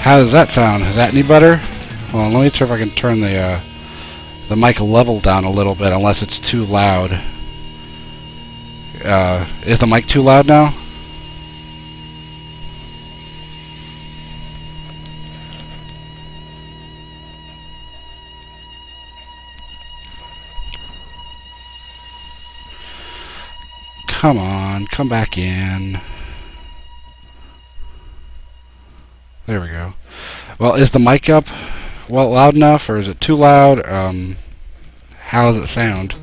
How does that sound? Is that any better? Well, let me see if I can turn the mic level down a little bit, unless it's too loud. Is the mic too loud now? Come on, come back in. There we go. Well, is the mic up well loud enough, or is it too loud? How does it sound?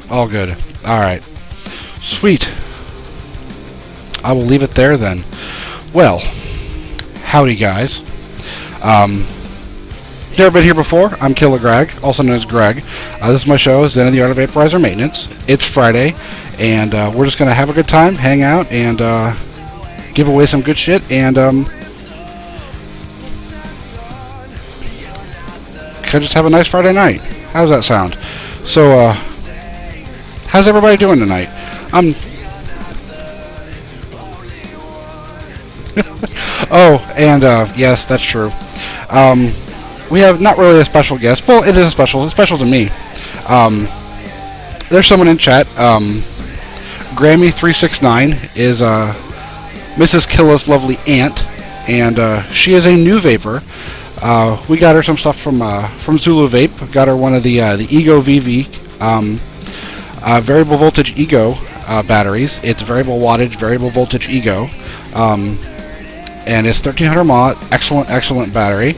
All good. Alright. Sweet. I will leave it there then. Well, howdy guys. Never been here before. I'm Killer Greg, also known as Greg. This is my show, Zen and the Art of Vaporizer Maintenance. It's Friday, and we're just going to have a good time, hang out, and give away some good shit, and kind of just have a nice Friday night. How does that sound? So, how's everybody doing tonight? Oh, and yes, that's true. We have not really a special guest. Well, it is special. It's special to me. There's someone in chat. Grammy369 is Mrs. Killa's lovely aunt, and she is a new vapor. We got her some stuff from Zulu Vape. Got her one of the Ego VV variable voltage Ego batteries. It's variable wattage, variable voltage Ego, and it's 1300 mAh. Excellent battery.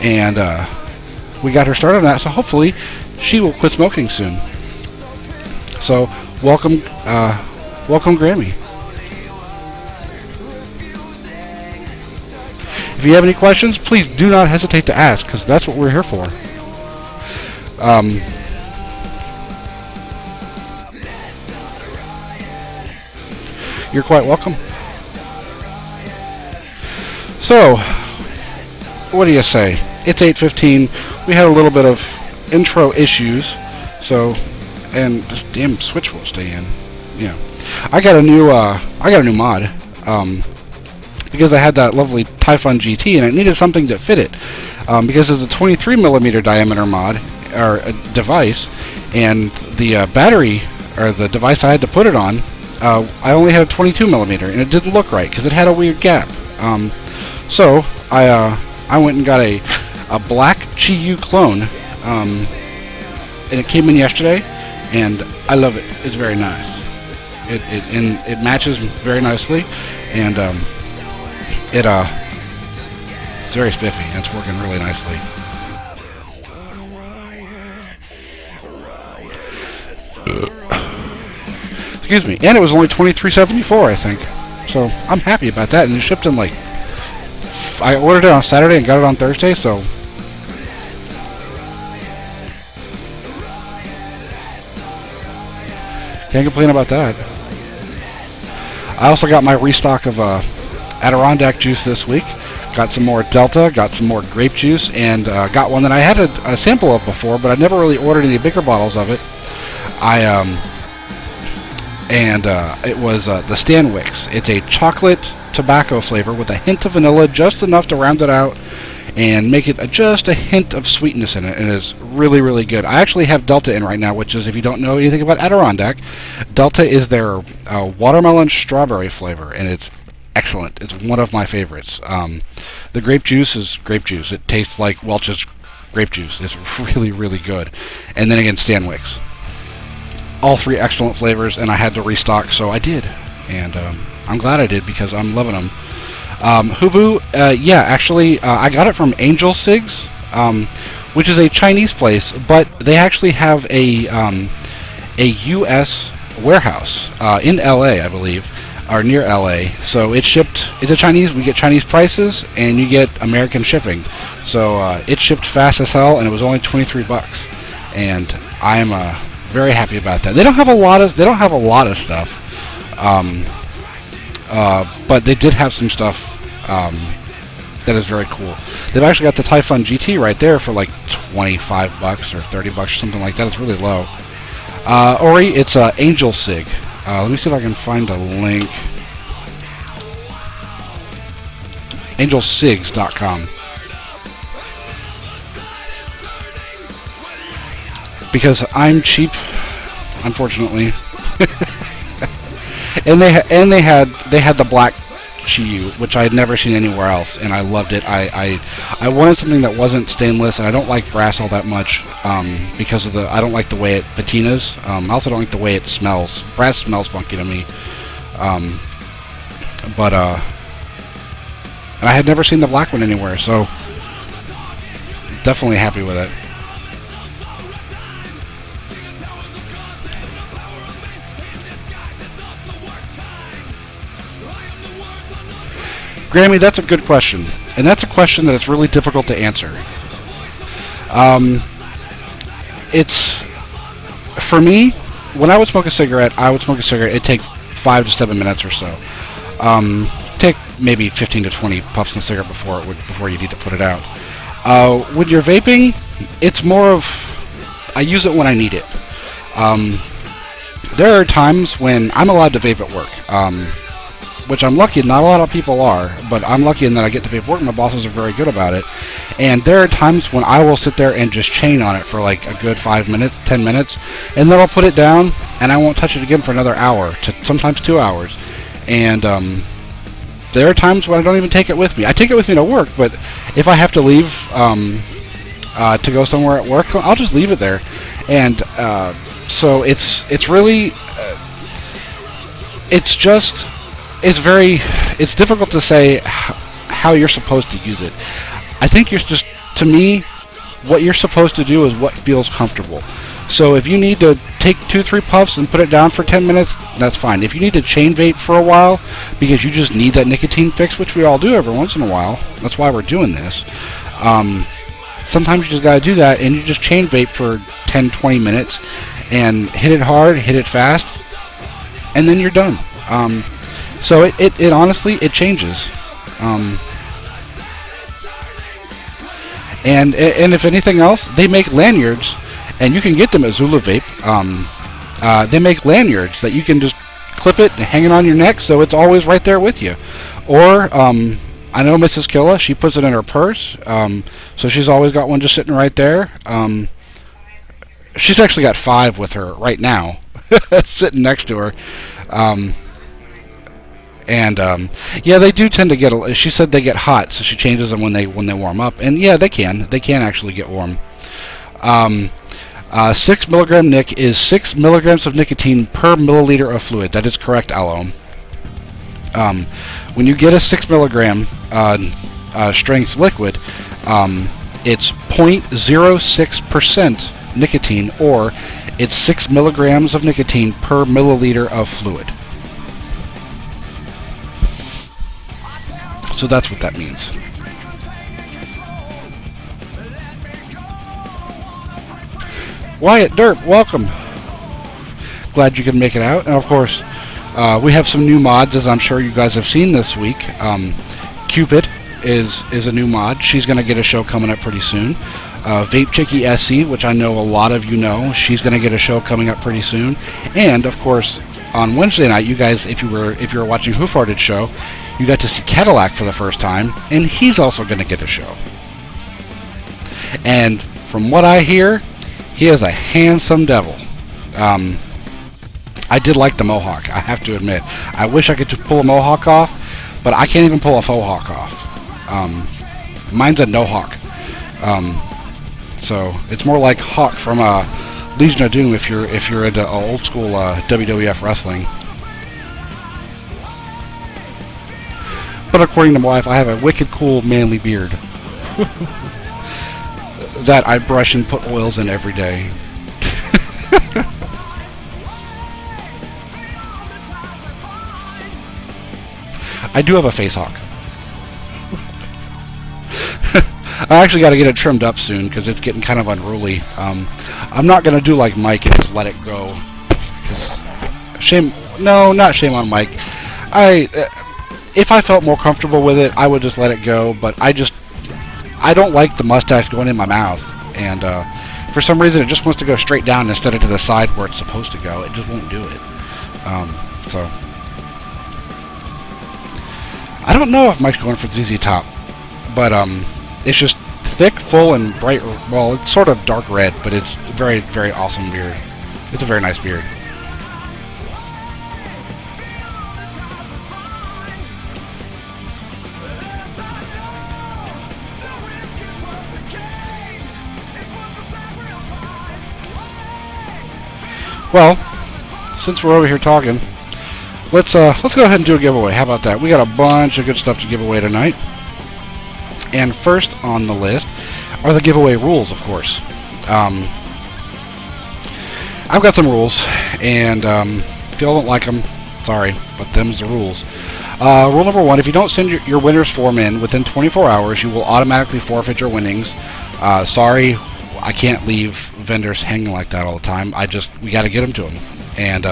And we got her started on that, so hopefully she will quit smoking soon. So welcome Grammy. If you have any questions, please do not hesitate to ask, because that's what we're here for. You're quite welcome. So, what do you say? It's 8:15. We had a little bit of intro issues, so, and this damn switch won't stay in. Yeah, I got a new mod, because I had that lovely Typhon GT and it needed something that fit it, because it's a 23mm diameter mod or a device, and the battery or the device I had to put it on, I only had a 22mm, and it didn't look right because it had a weird gap. So I went and got a black Chi-Yu clone, and it came in yesterday, and I love it. It's very nice. It matches very nicely, and it's very spiffy, and it's working really nicely. Excuse me. And it was only $23.74, I think. So I'm happy about that, and it shipped in I ordered it on Saturday and got it on Thursday, so can't complain about that. I also got my restock of Adirondack juice this week. Got some more Delta, got some more grape juice, and got one that I had a sample of before, but I never really ordered any bigger bottles of it. It was the Stanwix. It's a chocolate tobacco flavor with a hint of vanilla, just enough to round it out and make it just a hint of sweetness in it. And it's really, really good. I actually have Delta in right now, which is, if you don't know anything about Adirondack, Delta is their watermelon strawberry flavor, and it's excellent. It's one of my favorites. The grape juice is grape juice. It tastes like Welch's grape juice. It's really, really good. And then again, Stanwix. All three excellent flavors, and I had to restock, so I did. And I'm glad I did, because I'm loving them. Hubu, yeah, actually, I got it from Angel Cigs, which is a Chinese place, but they actually have a U.S. warehouse in L.A., I believe, or near L.A. So it's shipped. It's a Chinese. We get Chinese prices, and you get American shipping. So it shipped fast as hell, and it was only $23, and I'm very happy about that. They don't have a lot of stuff. But they did have some stuff that is very cool. They've actually got the Typhon GT right there for like $25 or $30 or something like that. It's really low. Ori, it's Angel Sig. Let me see if I can find a link. angelcigs.com. Because I'm cheap, unfortunately. And they had the black Chiyu, which I had never seen anywhere else, and I loved it. I wanted something that wasn't stainless, and I don't like brass all that much because of I don't like the way it patinas. I also don't like the way it smells. Brass smells funky to me. And I had never seen the black one anywhere, so definitely happy with it. Grammy, that's a good question, and that's a question that it's really difficult to answer. It's, for me, when I would smoke a cigarette, it'd take 5 to 7 minutes or so. Take maybe 15 to 20 puffs in the cigarette before you need to put it out. When you're vaping, it's more of, I use it when I need it. There are times when I'm allowed to vape at work. Which I'm lucky, not a lot of people are, but I'm lucky in that I get to vape work. My bosses are very good about it. And there are times when I will sit there and just chain on it for like a good 5 minutes, 10 minutes, and then I'll put it down, and I won't touch it again for another hour, to sometimes 2 hours. And there are times when I don't even take it with me. I take it with me to work, but if I have to leave to go somewhere at work, I'll just leave it there. And so it's really, it's difficult to say how you're supposed to use it. I think to me, what you're supposed to do is what feels comfortable. So if you need to take 2-3 puffs and put it down for 10 minutes, that's fine. If you need to chain vape for a while because you just need that nicotine fix, which we all do every once in a while, that's why we're doing this. Sometimes you just gotta do that, and you just chain vape for 10-20 minutes and hit it hard, hit it fast, and then you're done. So it honestly, it changes. And if anything else, they make lanyards, and you can get them at Zula Vape. They make lanyards that you can just clip it and hang it on your neck, so it's always right there with you. Or I know Mrs. Killa, she puts it in her purse, so she's always got one just sitting right there. She's actually got 5 with her right now, sitting next to her. Yeah, they do tend to get. She said they get hot, so she changes them when they warm up. And yeah, they can actually get warm. 6 milligram nic is 6 milligrams of nicotine per milliliter of fluid. That is correct, Aloe. When you get a 6 milligram strength liquid, it's 0.06% nicotine, or it's 6 milligrams of nicotine per milliliter of fluid. So that's what that means. Wyatt Derp, welcome. Glad you could make it out. And of course, we have some new mods, as I'm sure you guys have seen this week. Cupid is a new mod. She's going to get a show coming up pretty soon. Vape Chicky SC, which I know a lot of you know, she's going to get a show coming up pretty soon. And of course, on Wednesday night, you guys, if you were watching Who Farted show, you got to see Cadillac for the first time, and he's also going to get a show. And from what I hear, he is a handsome devil. I did like the mohawk, I have to admit. I wish I could just pull a mohawk off, but I can't even pull a faux hawk off. Mine's a no hawk. So it's more like Hawk from Legion of Doom if you're into old school WWF wrestling. But according to my wife, I have a wicked cool manly beard that I brush and put oils in every day. I do have a face hawk. I actually got to get it trimmed up soon because it's getting kind of unruly. I'm not going to do like Mike and just let it go. Cause not shame on Mike. If I felt more comfortable with it, I would just let it go, but I don't like the mustache going in my mouth, and for some reason it just wants to go straight down instead of to the side where it's supposed to go. It just won't do it. I don't know if Mike's going for the ZZ Top, but it's just thick, full, and bright. Well, it's sort of dark red, but it's very, very awesome beard. It's a very nice beard. Well, since we're over here talking, let's go ahead and do a giveaway. How about that? We got a bunch of good stuff to give away tonight. And first on the list are the giveaway rules, of course. I've got some rules, and if y'all don't like them, sorry, but them's the rules. Rule number 1, if you don't send your winner's form in within 24 hours, you will automatically forfeit your winnings. Sorry, I can't leave vendors hanging like that all the time. We got to get them to them. And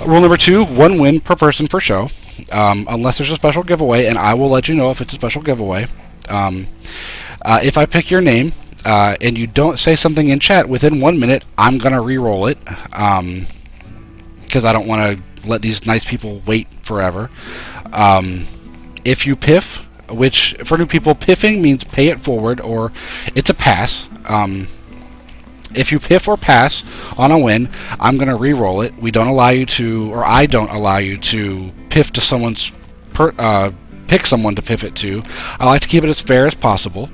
rule number 2, 1 win per person per show, unless there's a special giveaway, and I will let you know if it's a special giveaway. If I pick your name and you don't say something in chat within 1 minute, I'm going to re-roll it because I don't want to let these nice people wait forever. If you piff, which for new people, piffing means pay it forward, or it's a pass. If you piff or pass on a win, I'm going to re-roll it. We don't allow you to, or I don't allow you to piff to someone's, pick someone to piff it to. I like to keep it as fair as possible.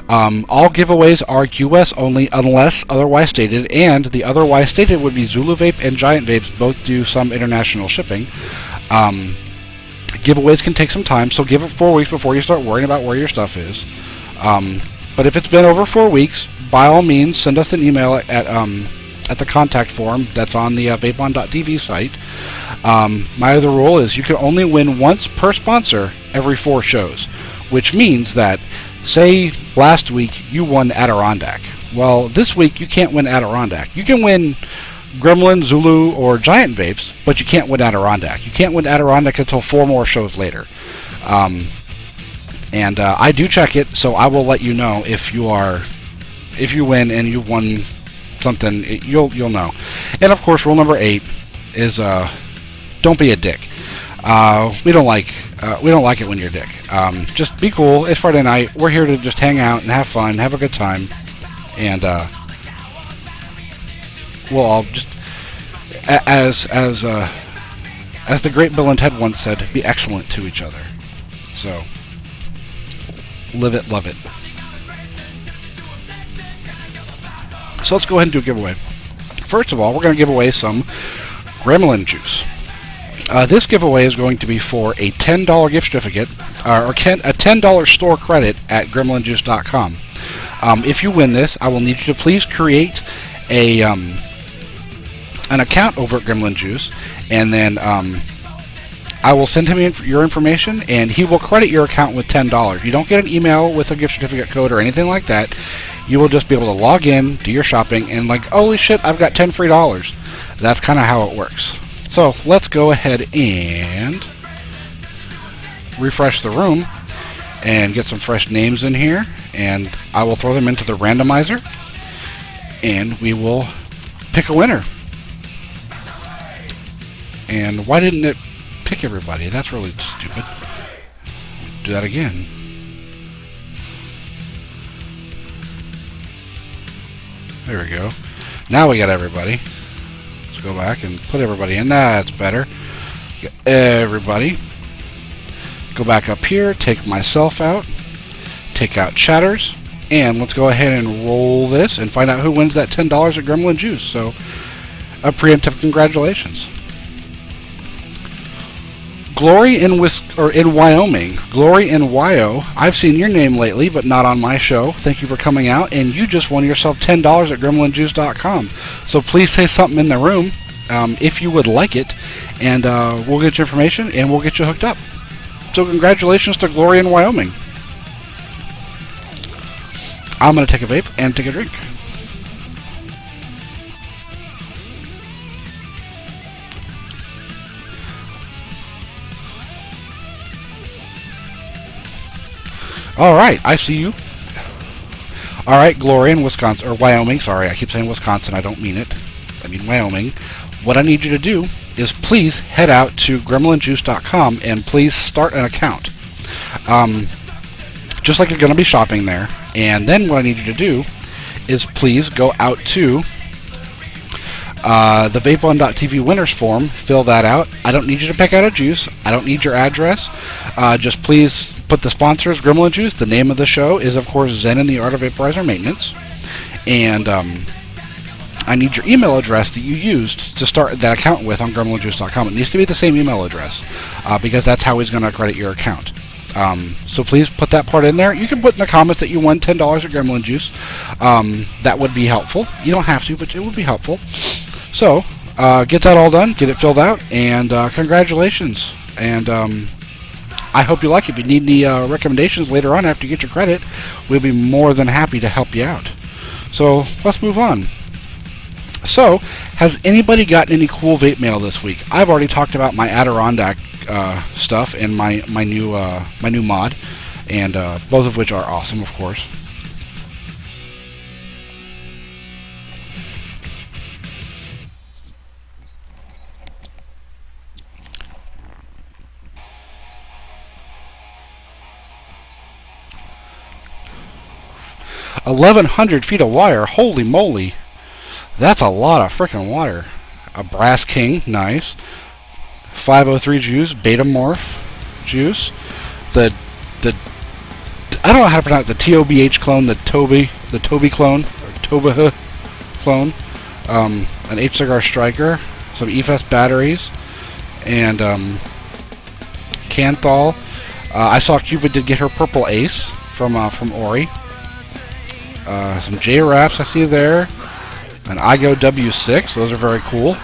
All giveaways are US only unless otherwise stated, and the otherwise stated would be Zulu Vape and Giant Vapes. Both do some international shipping. Giveaways can take some time, so give it 4 weeks before you start worrying about where your stuff is. But if it's been over 4 weeks, by all means, send us an email at the contact form that's on the vapon.tv site. My other rule is you can only win once per sponsor every 4 shows, which means that, say last week you won Adirondack. Well, this week you can't win Adirondack. You can win Gremlin, Zulu, or Giant Vapes, but you can't win Adirondack. You can't win Adirondack until 4 more shows later. And I do check it, so I will let you know if you win and you've won something. You'll know. And of course, rule number 8 is don't be a dick. We don't like it when you're a dick. Just be cool. It's Friday night. We're here to just hang out and have fun, have a good time, and we'll all just, as the great Bill and Ted once said, be excellent to each other. So, live it, love it. So let's go ahead and do a giveaway. First of all, we're going to give away some Gremlin juice. This giveaway is going to be for a $10 gift certificate, or a $10 store credit at gremlinjuice.com. If you win this, I will need you to please create an account over at Gremlin Juice, and then I will send him your information, and he will credit your account with $10. You don't get an email with a gift certificate code or anything like that. You will just be able to log in, do your shopping, and like, holy shit, I've got $10 free. That's kind of how it works. So let's go ahead and refresh the room and get some fresh names in here, and I will throw them into the randomizer, and we will pick a winner. And why didn't it pick everybody? That's really stupid. Do that again. There we go. Now we got everybody. Let's go back and put everybody in. That's better. Get everybody. Go back up here, take myself out, take out chatters, and let's go ahead and roll this and find out who wins that $10 at Gremlin Juice. So, a preemptive congratulations. Glory in Wyoming. Glory in Wyo. I've seen your name lately, but not on my show. Thank you for coming out, and you just won yourself $10 at gremlinjuice.com. So please say something in the room if you would like it, and we'll get your information and we'll get you hooked up. So congratulations to Glory in Wyoming. I'm going to take a vape and take a drink. All right, I see you. All right, Glory in Wisconsin, or Wyoming. Sorry, I keep saying Wisconsin. I don't mean it. I mean Wyoming. what I need you to do is please head out to gremlinjuice.com and please start an account. Just like you're going to be shopping there. And then what I need you to do is please go out to the Vape1.tv winners form, fill that out. I don't need you to pick out a juice. I don't need your address. Just please put the sponsors, Gremlin Juice. The name of the show is, of course, Zen and the Art of Vaporizer Maintenance. And I need your email address that you used to start that account with on gremlinjuice.com. It needs to be the same email address because that's how he's going to credit your account. So please put that part in there. You can put in the comments that you won $10 at Gremlin Juice. That would be helpful. You don't have to, but it would be helpful. So get that all done, get it filled out, and congratulations. And I hope you like it. If you need any recommendations later on after you get your credit, we'll be more than happy to help you out. So let's move on. So, has anybody gotten any cool vape mail this week? I've already talked about my Adirondack stuff and my new mod, and both of which are awesome, of course. $1,100 feet of wire. Holy moly! That's a lot of frickin' wire. A Brass King, nice. 503 juice, Beta Morph juice. The I don't know how to pronounce it, the TOBH clone, the Toby clone, or Toba clone. An H Cigar Striker, some EFS batteries, and Canthal. I saw Cupid did get her Purple Ace from Ori. Some J-Raps I see there. An IGO W6, those are very cool.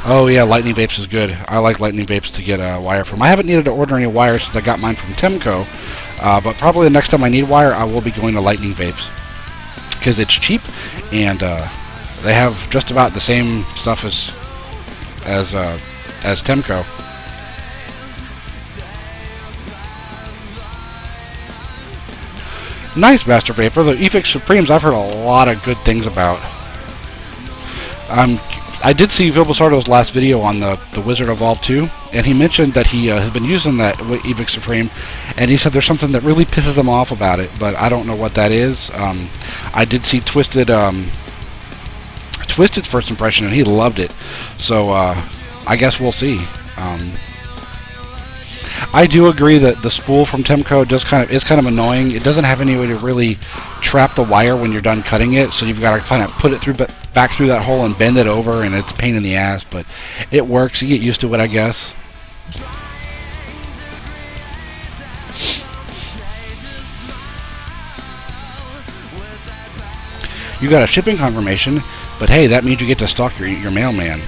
Oh yeah, Lightning Vapes is good. I like Lightning Vapes to get a wire from. I haven't needed to order any wire since I got mine from Temco, but probably the next time I need wire, I will be going to Lightning Vapes because it's cheap and they have just about the same stuff as Temco. Nice, Master Vapor. The Efix Supremes I've heard a lot of good things about. I did see Vilbasardo's last video on the Wizard Evolve 2, and he mentioned that he has been using that Efix Supreme, and he said there's something that really pisses him off about it, but I don't know what that is. I did see Twisted's first impression, and he loved it, so I guess we'll see. I do agree that the spool from Temco is kind of annoying. It doesn't have any way to really trap the wire when you're done cutting it, so you've got to kind of put it back through that hole and bend it over, and it's a pain in the ass, but it works. You get used to it, I guess. You got a shipping confirmation, but hey, that means you get to stalk your mailman.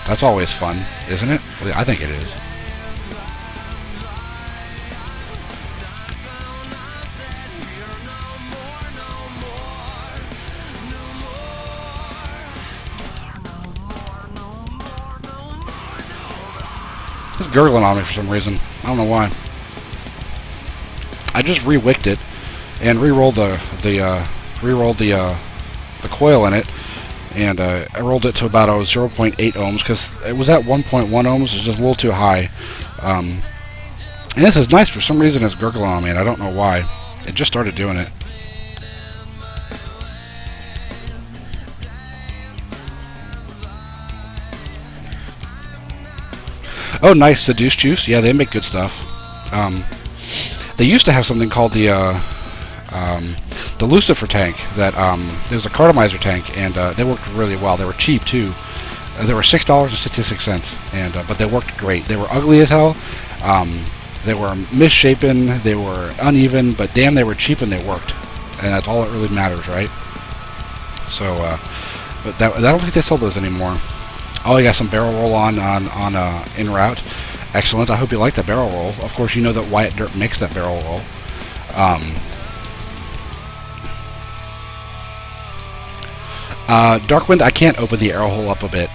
That's always fun, isn't it? I think it is. It's gurgling on me for some reason. I don't know why. I just re-wicked it and re-rolled the coil in it, and I rolled it to about 0.8 ohms because it was at 1.1 ohms. It's just a little too high. And this is nice. For some reason, it's gurgling on me, and I don't know why. It just started doing it. Oh, nice. Seduce Juice. Yeah, they make good stuff. They used to have something called the Lucifer tank. That it was a cartomizer tank, and they worked really well. They were cheap too. They were $6.66, and but they worked great. They were ugly as hell. They were misshapen. They were uneven, but damn, they were cheap and they worked, and that's all that really matters, right? So, but I don't think they sell those anymore. Oh, you got some barrel roll on en route. Excellent. I hope you like that barrel roll. Of course, you know that Wyatt Dirt makes that barrel roll. Darkwind, I can't open the air hole up a bit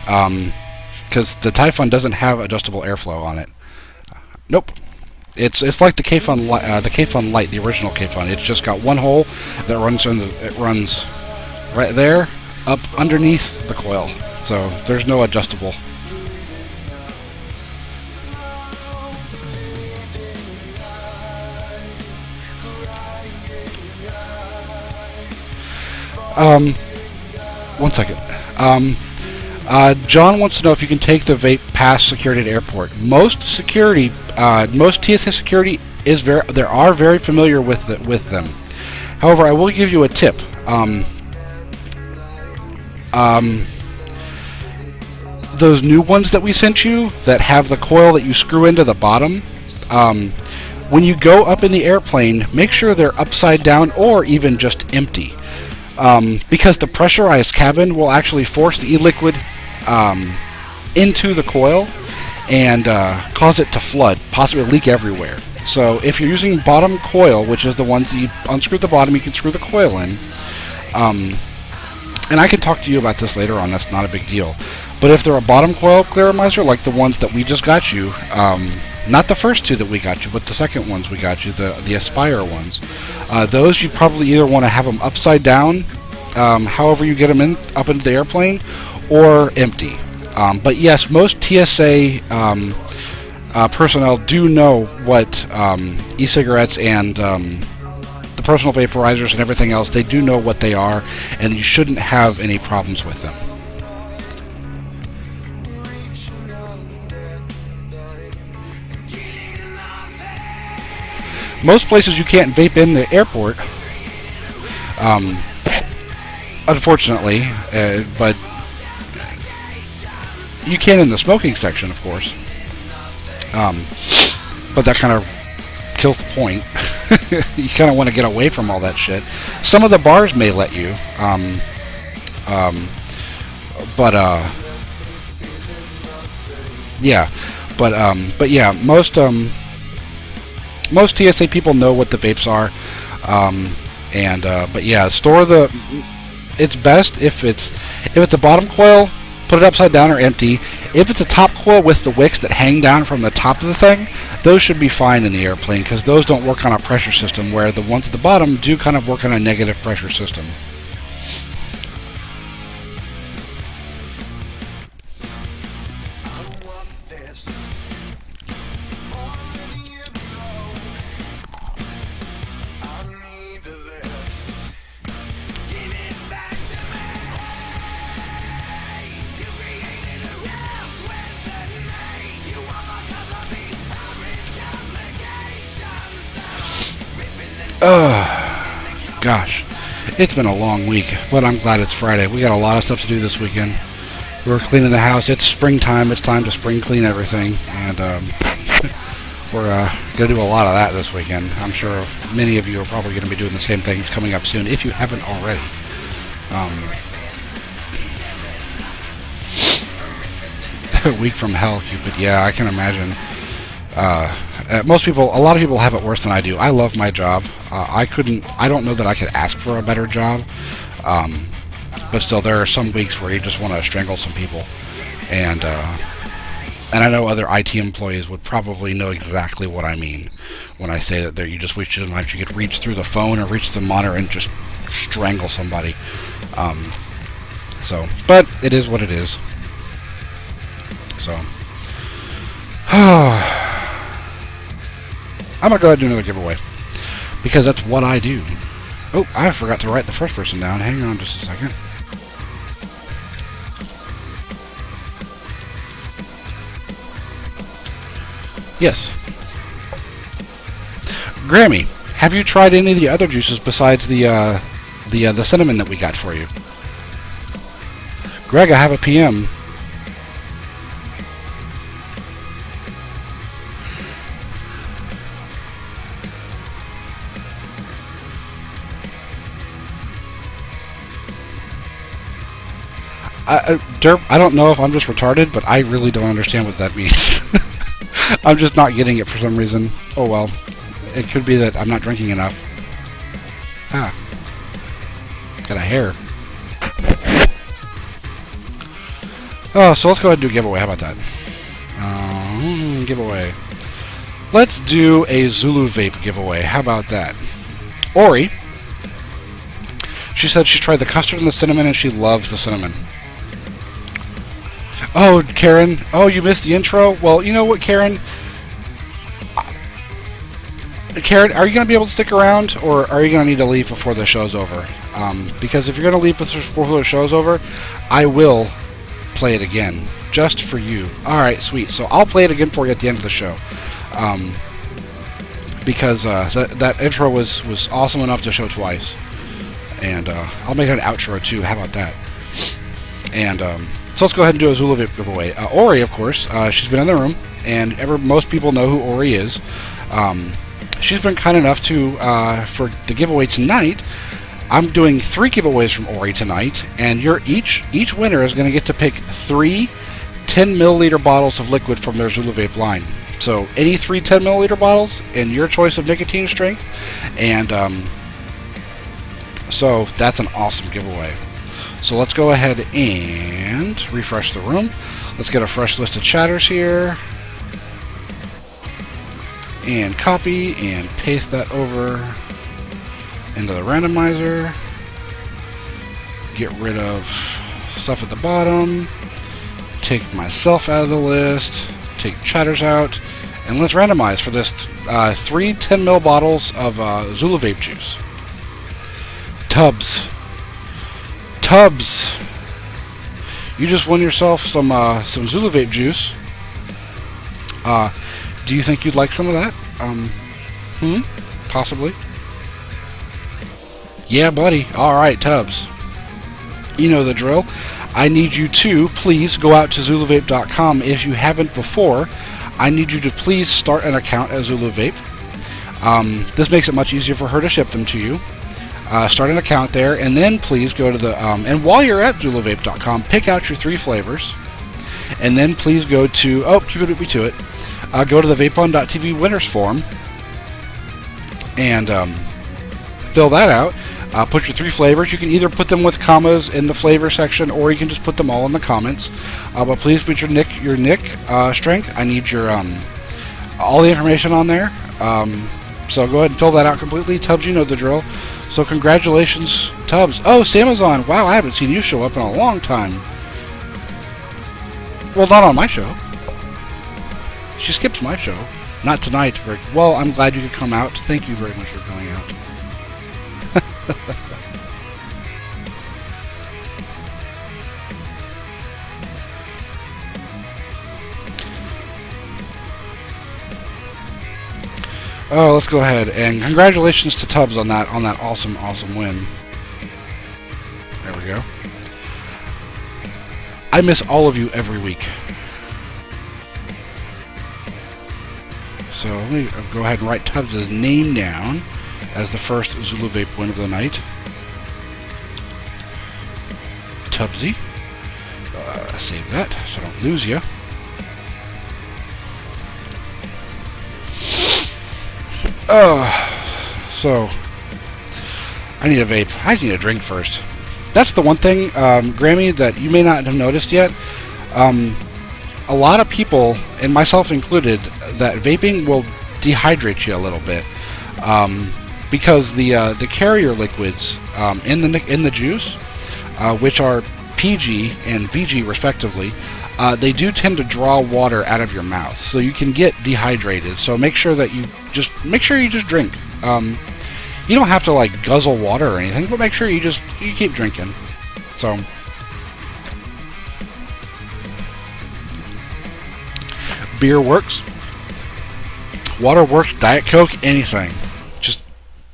because the Typhon doesn't have adjustable airflow on it. Nope. It's like the K-Fun Lite, the original K-Fun. It's just got one hole that runs it runs right there, up underneath the coil, so there's no adjustable. One second. John wants to know if you can take the vape past security at airport. Most TSA security they are very familiar with them. However, I will give you a tip. Those new ones that we sent you that have the coil that you screw into the bottom, when you go up in the airplane, make sure they're upside down or even just empty. Because the pressurized cabin will actually force the e-liquid into the coil and cause it to flood, possibly leak everywhere. So if you're using bottom coil, which is the ones that you unscrew the bottom, you can screw the coil in. And I can talk to you about this later on, that's not a big deal. But if they're a bottom coil clearomizer, like the ones that we just got you, not the first two that we got you, but the second ones we got you, the Aspire ones, those you probably either want to have them upside down, however you get them up into the airplane, or empty. But yes, most TSA personnel do know what e-cigarettes and the personal vaporizers and everything else, they do know what they are, and you shouldn't have any problems with them. Most places you can't vape in the airport, unfortunately, but you can in the smoking section, of course. But that kind of kills the point. You kind of want to get away from all that shit. Some of the bars may let you, but yeah, most TSA people know what the vapes are, but yeah, it's best if it's a bottom coil, put it upside down or empty. If it's a top coil with the wicks that hang down from the top of the thing, those should be fine in the airplane, because those don't work on a pressure system, where the ones at the bottom do kind of work on a negative pressure system. Gosh, it's been a long week, but I'm glad it's Friday. We got a lot of stuff to do this weekend. We're cleaning the house. It's springtime. It's time to spring clean everything, and we're going to do a lot of that this weekend. I'm sure many of you are probably going to be doing the same things coming up soon, if you haven't already. A week from hell, Cupid. Yeah, I can imagine. A lot of people have it worse than I do. I love my job. I don't know that I could ask for a better job. But still, there are some weeks where you just want to strangle some people. And I know other IT employees would probably know exactly what I mean when I say that you just wish you could reach through the phone or reach the monitor and just strangle somebody. But it is what it is. So, I'm going to go ahead and do another giveaway, because that's what I do. Oh, I forgot to write the first person down. Hang on just a second. Yes. Grammy, have you tried any of the other juices besides the cinnamon that we got for you? Greg, I have a PM. Derp, I don't know if I'm just retarded, but I really don't understand what that means. I'm just not getting it for some reason. Oh well. It could be that I'm not drinking enough. Got a hair. Oh, so let's go ahead and do a giveaway. How about that? Giveaway. Let's do a Zulu Vape giveaway. How about that? Ori. She said she tried the custard and the cinnamon, and she loves the cinnamon. Oh, Karen. Oh, you missed the intro? Well, you know what, Karen? Karen, are you going to be able to stick around, or are you going to need to leave before the show's over? Because if you're going to leave before the show's over, I will play it again, just for you. Alright, sweet. So I'll play it again for you at the end of the show. Because that intro was awesome enough to show twice. And I'll make it an outro, too. How about that? And so let's go ahead and do a Zulu Vape giveaway. Ori, of course, she's been in the room, and most people know who Ori is. She's been kind enough to, for the giveaway tonight, I'm doing 3 giveaways from Ori tonight, and each winner is going to get to pick 3 10 milliliter bottles of liquid from their Zulu Vape line. So any 3 10 milliliter bottles and your choice of nicotine strength, and so that's an awesome giveaway. So let's go ahead and refresh the room. Let's get a fresh list of chatters here. And copy and paste that over into the randomizer. Get rid of stuff at the bottom. Take myself out of the list. Take chatters out. And let's randomize for this 3 10 ml bottles of Zulu Vape juice. Tubbs. You just won yourself some Zulu Vape juice. Do you think you'd like some of that? Possibly. Yeah, buddy. Alright, Tubbs. You know the drill. I need you to please go out to ZuluVape.com if you haven't before. I need you to please start an account at Zulu Vape. This makes it much easier for her to ship them to you. Start an account there, and then please go to the... and while you're at ZuluVape.com, pick out your 3 flavors. And then please go to... Oh, keep it to it. Go to the Vapon.tv winners form and fill that out. Put your 3 flavors. You can either put them with commas in the flavor section, or you can just put them all in the comments. But please put your nick strength. I need your all the information on there. So go ahead and fill that out completely. Tubbs, you know the drill. So congratulations, Tubbs. Oh, Samazon. Wow, I haven't seen you show up in a long time. Well, not on my show. She skips my show. Not tonight. Well, I'm glad you could come out. Thank you very much for coming out. Oh, let's go ahead and congratulations to Tubbs on that awesome win. There we go. I miss all of you every week. So let me go ahead and write Tubbs' name down as the first Zulu Vape win of the night. Tubbsy. Save that so I don't lose you. So I need a vape. I need a drink first. That's the one thing, Grammy, that you may not have noticed yet. A lot of people, and myself included, that vaping will dehydrate you a little bit, because the carrier liquids in the juice, which are PG and VG respectively, they do tend to draw water out of your mouth, so you can get dehydrated. So make sure you just drink. You don't have to like guzzle water or anything, but make sure you keep drinking. So. Beer works, water works, Diet Coke, anything. Just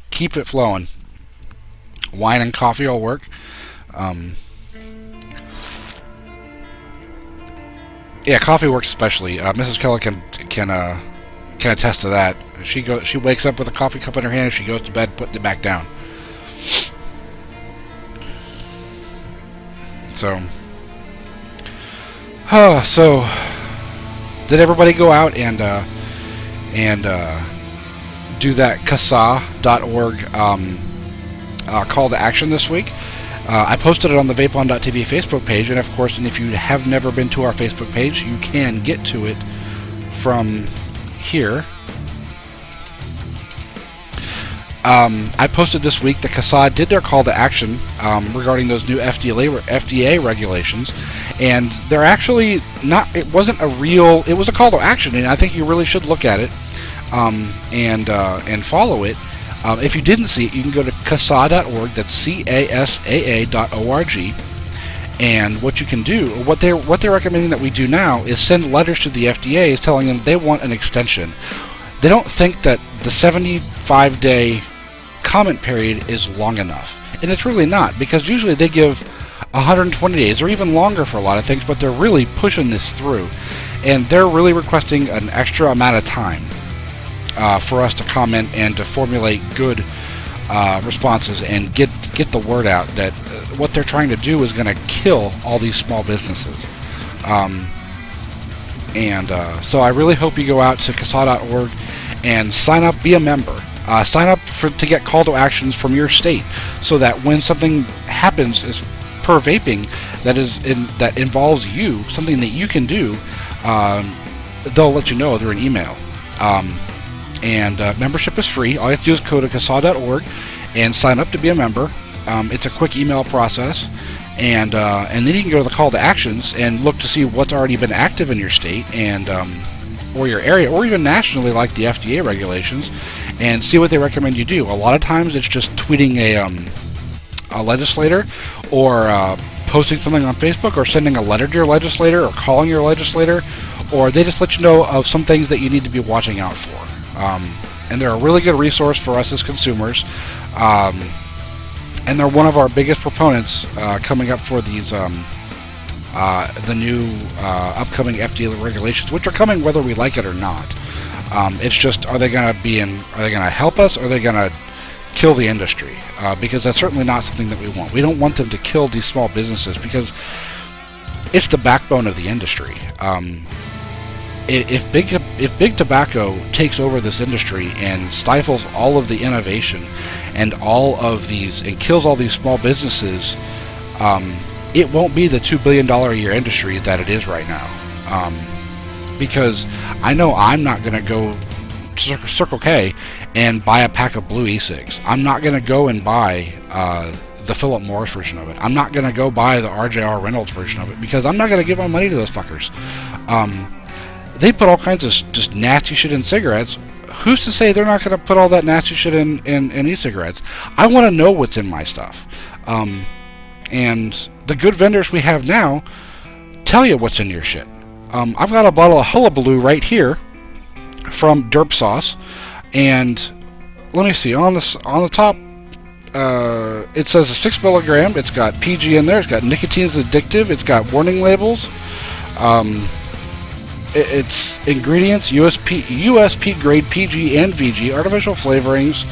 keep it flowing. Wine and coffee all work. Yeah, coffee works especially. Mrs. Keller can attest to that. She wakes up with a coffee cup in her hand, and she goes to bed, putting it back down. So, did everybody go out and do that CASA.org call to action this week? I posted it on the Vapon.tv Facebook page, and of course, if you have never been to our Facebook page, you can get to it from here. I posted this week that CASAD did their call to action regarding those new FDA regulations, and they're actually not. It wasn't a real. It was a call to action, and I think you really should look at it and follow it. If you didn't see it, you can go to CASAA.org. That's CASAA.org. And what you can do, what they're recommending that we do now, is send letters to the FDA, telling them they want an extension. They don't think that the 75-day comment period is long enough, and it's really not, because usually they give 120 days or even longer for a lot of things, but they're really pushing this through, and they're really requesting an extra amount of time for us to comment and to formulate good responses and get the word out that what they're trying to do is going to kill all these small businesses. So I really hope you go out to CASA.org and sign up, be a member. Sign up to get call to actions from your state, so that when something happens as per vaping that involves you, something that you can do, they'll let you know through an email. Membership is free. All you have to do is go to CASA.org and sign up to be a member. It's a quick email process, and then you can go to the call to actions and look to see what's already been active in your state and or your area, or even nationally, like the FDA regulations, and see what they recommend you do. A lot of times it's just tweeting a legislator, or posting something on Facebook, or sending a letter to your legislator, or calling your legislator, or they just let you know of some things that you need to be watching out for. And they're a really good resource for us as consumers. And they're one of our biggest proponents coming up for these the new upcoming FDA regulations, which are coming whether we like it or not. It's just, are they going to help us, or are they going to kill the industry? Because that's certainly not something that we want. We don't want them to kill these small businesses, because it's the backbone of the industry. If big tobacco takes over this industry and stifles all of the innovation and and kills all these small businesses, it won't be the $2 billion a year industry that it is right now. Because I know I'm not going to go to Circle K and buy a pack of blue e-cigs. I'm not going to go and buy the Philip Morris version of it. I'm not going to go buy the RJR Reynolds version of it, because I'm not going to give my money to those fuckers. They put all kinds of just nasty shit in cigarettes. Who's to say they're not going to put all that nasty shit in e-cigarettes? I want to know what's in my stuff. And the good vendors we have now tell you what's in your shit. I've got a bottle of Hullabaloo right here from Derp Sauce, and let me see, on the top, it says a 6 milligram. It's got PG in there. It's got nicotine is addictive. It's got warning labels. It's ingredients, USP grade PG and VG, artificial flavorings,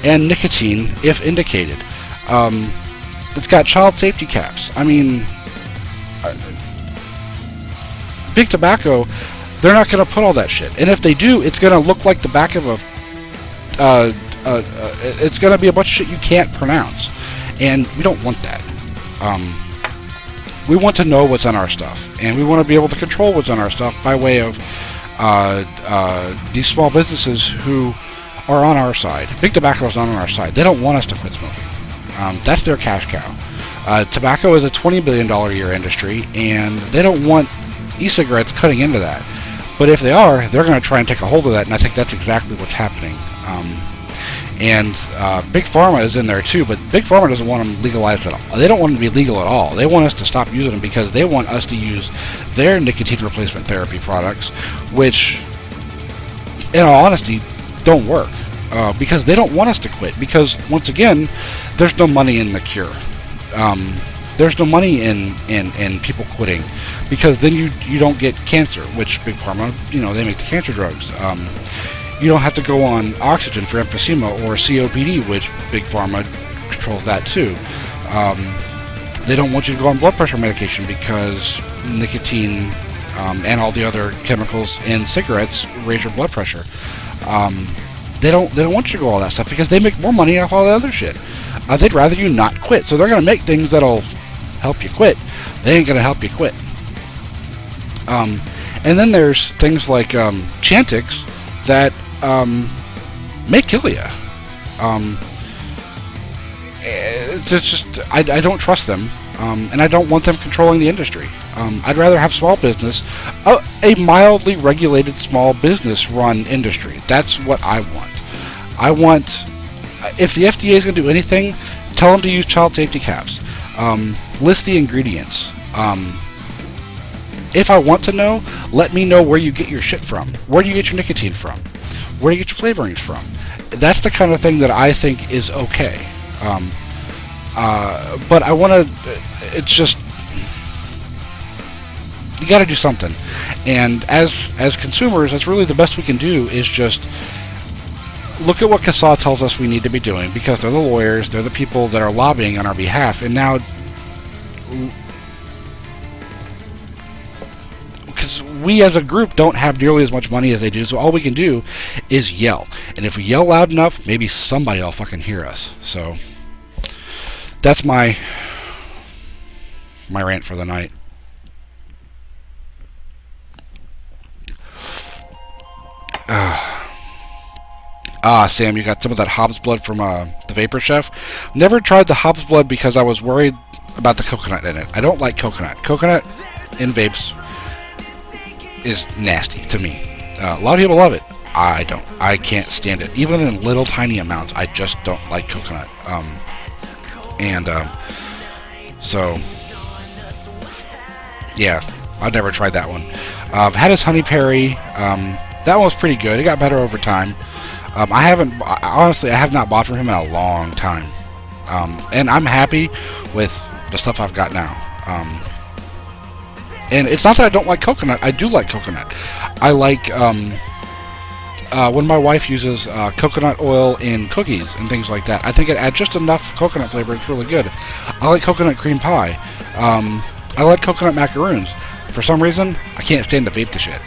and nicotine if indicated. It's got child safety caps. I mean, big tobacco, they're not going to put all that shit. And if they do, it's going to look like the back of it's going to be a bunch of shit you can't pronounce. And we don't want that. We want to know what's on our stuff, and we want to be able to control what's on our stuff by way of these small businesses who are on our side. Big tobacco is not on our side. They don't want us to quit smoking. That's their cash cow. Tobacco is a $20 billion a year industry, and they don't want e-cigarettes cutting into that. But if they are, they're going to try and take a hold of that, and I think that's exactly what's happening. Big Pharma is in there too, but Big Pharma doesn't want them legalized at all. They don't want them to be legal at all. They want us to stop using them because they want us to use their nicotine replacement therapy products, which, in all honesty, don't work. Because they don't want us to quit. Because, once again, there's no money in the cure. There's no money in people quitting, because then you don't get cancer, which Big Pharma, they make the cancer drugs. You don't have to go on oxygen for emphysema or COPD, which Big Pharma controls that too. They don't want you to go on blood pressure medication, because nicotine and all the other chemicals in cigarettes raise your blood pressure. They don't want you to go all that stuff, because they make more money off all the other shit. They'd rather you not quit. So they're going to make things that'll help you quit. They ain't going to help you quit. And then there's things like Chantix that may kill you. It's just I don't trust them, and I don't want them controlling the industry. I'd rather have small business, a mildly regulated small business run industry. That's what I want. I want, if the FDA is going to do anything, tell them to use child safety caps. List the ingredients. If I want to know, let me know where you get your shit from. Where do you get your nicotine from? Where do you get your flavorings from? That's the kind of thing that I think is okay. But I want to, it's just, you got to do something. And as consumers, that's really the best we can do, is just look at what CASA tells us we need to be doing, because they're the lawyers, they're the people that are lobbying on our behalf. And now, because we as a group don't have nearly as much money as they do, so all we can do is yell. And if we yell loud enough, maybe somebody will fucking hear us. So that's my rant for the night. Sam, you got some of that hops blood from the Vapor Chef. Never tried the hops blood because I was worried about the coconut in it. I don't like coconut. Coconut in vapes is nasty to me. A lot of people love it. I don't. I can't stand it. Even in little tiny amounts, I just don't like coconut. So, yeah, I've never tried that one. Had his honey perry. That one was pretty good. It got better over time. Honestly, I have not bought from him in a long time. And I'm happy with the stuff I've got now. And it's not that I don't like coconut. I do like coconut. I like, when my wife uses coconut oil in cookies and things like that. I think it adds just enough coconut flavor. It's really good. I like coconut cream pie. I like coconut macaroons. For some reason, I can't stand to vape the shit.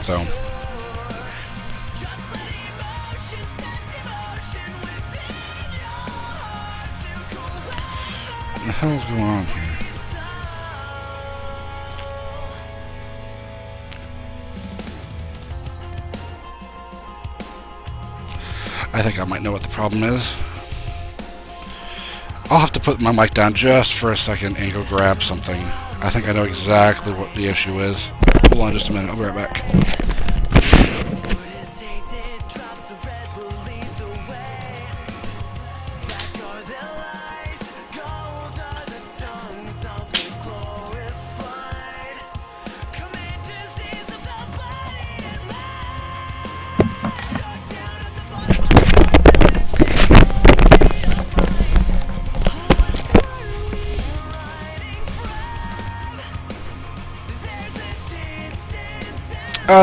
So... what the hell's going on here? I think I might know what the problem is. I'll have to put my mic down just for a second and go grab something. I think I know exactly what the issue is. Hold on just a minute, I'll be right back.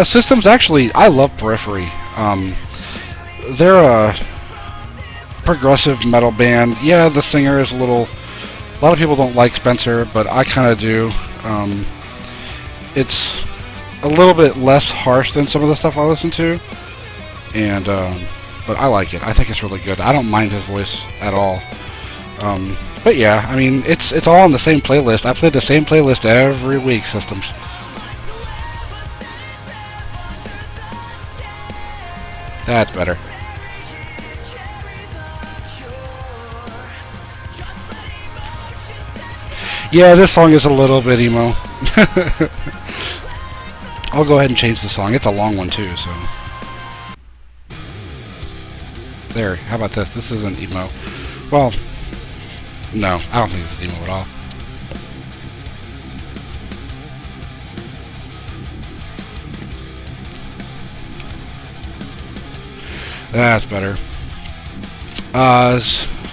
Systems, actually, I love Periphery. They're a progressive metal band. Yeah, the singer is a lot of people don't like Spencer, but I kind of do. It's a little bit less harsh than some of the stuff I listen to, and but I like it. I think it's really good. I don't mind his voice at all. But yeah, I mean, it's all on the same playlist. I play the same playlist every week, Systems. That's better. Yeah, this song is a little bit emo. I'll go ahead and change the song. It's a long one too, so. There, how about this? This isn't emo. Well, no, I don't think this is emo at all. That's better.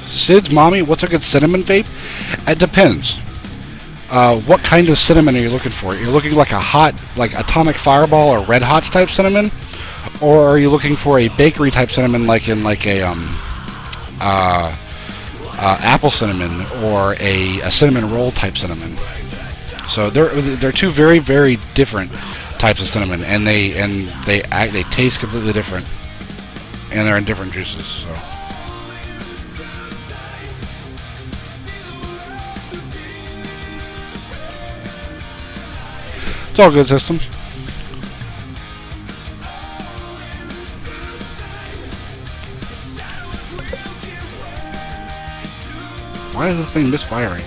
Sid's Mommy, what's a good cinnamon vape? It depends. What kind of cinnamon are you looking for? You're looking like a hot, like Atomic Fireball or Red Hots type cinnamon? Or are you looking for a bakery type cinnamon like in like a apple cinnamon or a cinnamon roll type cinnamon? So they're two very, very different types of cinnamon, and they taste completely different. And they're in different juices, so. It's all good, System. Why is this thing misfiring?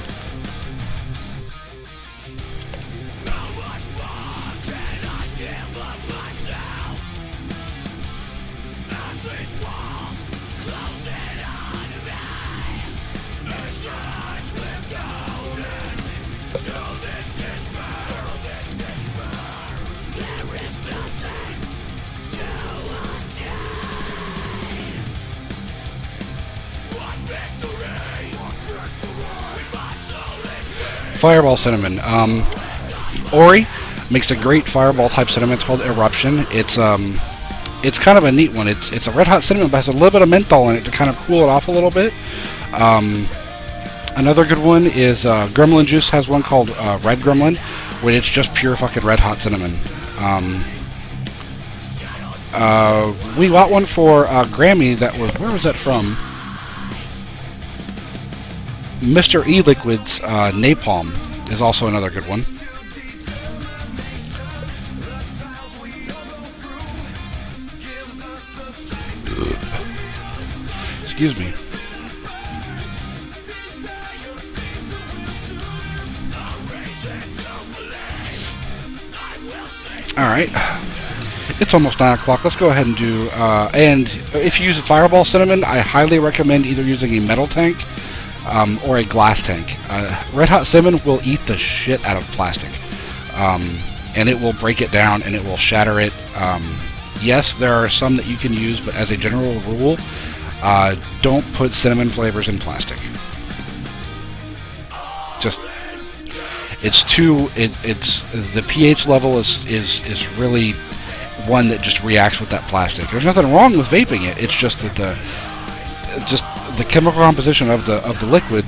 Fireball cinnamon. Ori makes a great fireball type cinnamon. It's called Eruption. It's kind of a neat one. It's a red hot cinnamon, but has a little bit of menthol in it to kind of cool it off a little bit. Another good one is Gremlin Juice has one called Red Gremlin, where it's just pure fucking red hot cinnamon. We got one for Grammy that was, where was that from? Mr. E-Liquid's Napalm is also another good one. Excuse me. Alright. It's almost 9 o'clock. Let's go ahead and do... and if you use a Fireball Cinnamon, I highly recommend either using a metal tank or a glass tank. Red Hot Cinnamon will eat the shit out of plastic. And it will break it down and it will shatter it. Yes, there are some that you can use, but as a general rule, don't put cinnamon flavors in plastic. Just... it's too... it's the pH level is really one that just reacts with that plastic. There's nothing wrong with vaping it. It's just that the chemical composition of the liquid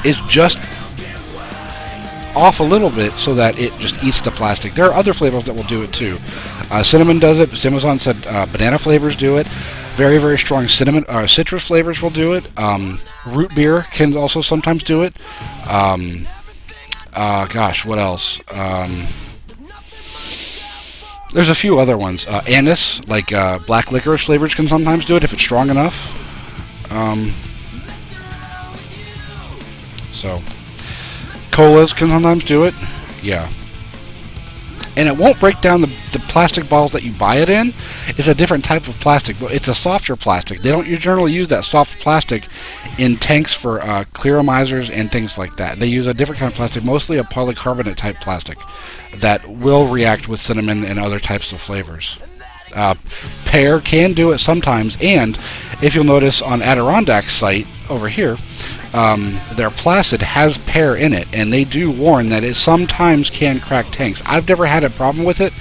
is just off a little bit, so that it just eats the plastic. There are other flavors that will do it too. Cinnamon does it. Amazon said banana flavors do it. Very, very strong cinnamon citrus flavors will do it. Root beer can also sometimes do it. Gosh, what else? There's a few other ones. Anise, like black licorice flavors, can sometimes do it if it's strong enough. So, colas can sometimes do it. Yeah. And it won't break down the plastic bottles that you buy it in. It's a different type of plastic, but it's a softer plastic. They don't generally use that soft plastic in tanks for clearomizers and things like that. They use a different kind of plastic, mostly a polycarbonate type plastic, that will react with cinnamon and other types of flavors. Pear can do it sometimes, and if you'll notice on Adirondack's site over here, their Placid has pear in it, and they do warn that it sometimes can crack tanks. I've never had a problem with it,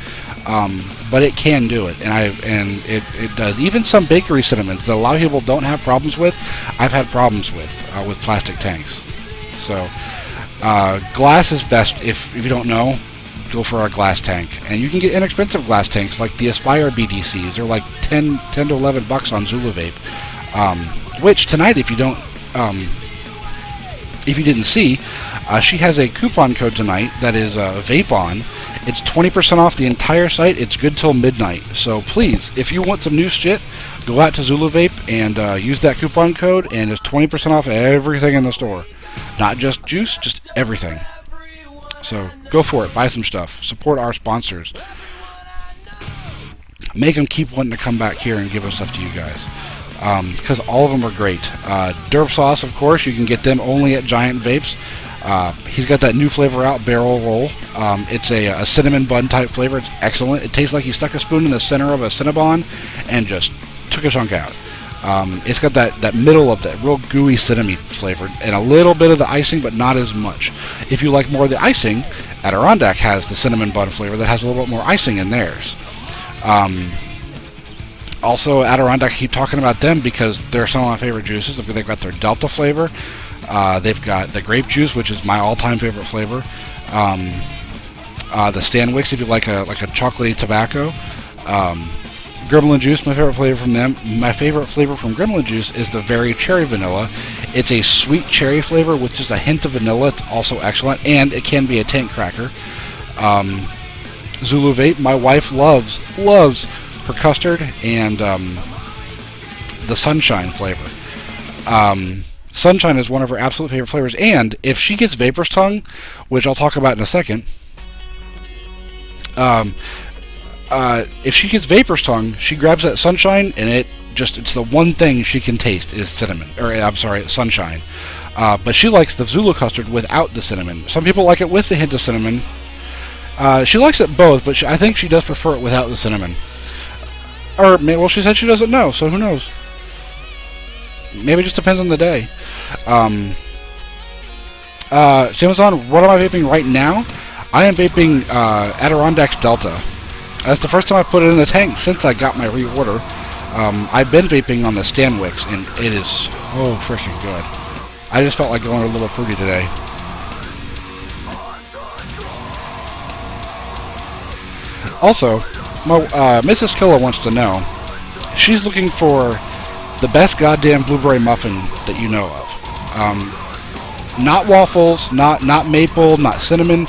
but it can do it, and it does. Even some bakery cinnamons that a lot of people don't have problems with, I've had problems with plastic tanks. So glass is best. If you don't know, go for a glass tank, and you can get inexpensive glass tanks like the Aspire BDCs. They're like 10 to 11 bucks on Zulu Vape. Which tonight, if you didn't see, she has a coupon code tonight that is Vape On. It's 20% off the entire site. It's good till midnight. So please, if you want some new shit, go out to Zulu Vape and use that coupon code, and it's 20% off everything in the store. Not just juice, just everything. So go for it. Buy some stuff. Support our sponsors. Make them keep wanting to come back here and give us stuff to you guys. Because all of them are great. Derv Sauce, of course, you can get them only at Giant Vapes. He's got that new flavor out, Barrel Roll. It's a cinnamon bun type flavor. It's excellent. It tastes like he stuck a spoon in the center of a Cinnabon and just took a chunk out. It's got that middle of that real gooey cinnamon flavor and a little bit of the icing, but not as much. If you like more of the icing, Adirondack has the cinnamon bun flavor that has a little bit more icing in theirs. Also, Adirondack, I keep talking about them because they're some of my favorite juices. They've got their Delta flavor. They've got the grape juice, which is my all-time favorite flavor. The Stanwix, if you like a chocolatey tobacco. Gremlin Juice, my favorite flavor from them. My favorite flavor from Gremlin Juice is the Very Cherry Vanilla. It's a sweet cherry flavor with just a hint of vanilla. It's also excellent, and it can be a tank cracker. Zulu Vape, my wife loves her custard and the Sunshine flavor. Sunshine is one of her absolute favorite flavors, and if she gets Vapor's Tongue, which I'll talk about in a second, if she gets Vapor's Tongue, she grabs that Sunshine, and it's the one thing she can taste is cinnamon, or I'm sorry, Sunshine. But she likes the Zulu custard without the cinnamon. Some people like it with the hint of cinnamon. She likes it both, but I think she does prefer it without the cinnamon. Or, well, she said she doesn't know, so who knows? Maybe it just depends on the day. Amazon, what am I vaping right now? I am vaping Adirondack's Delta. That's the first time I put it in the tank since I got my reorder. I've been vaping on the Stanwix, and it is so freaking good. I just felt like going a little fruity today. Also, Mrs. Killa wants to know, she's looking for the best goddamn blueberry muffin that you know of. Not waffles, not maple, not cinnamon,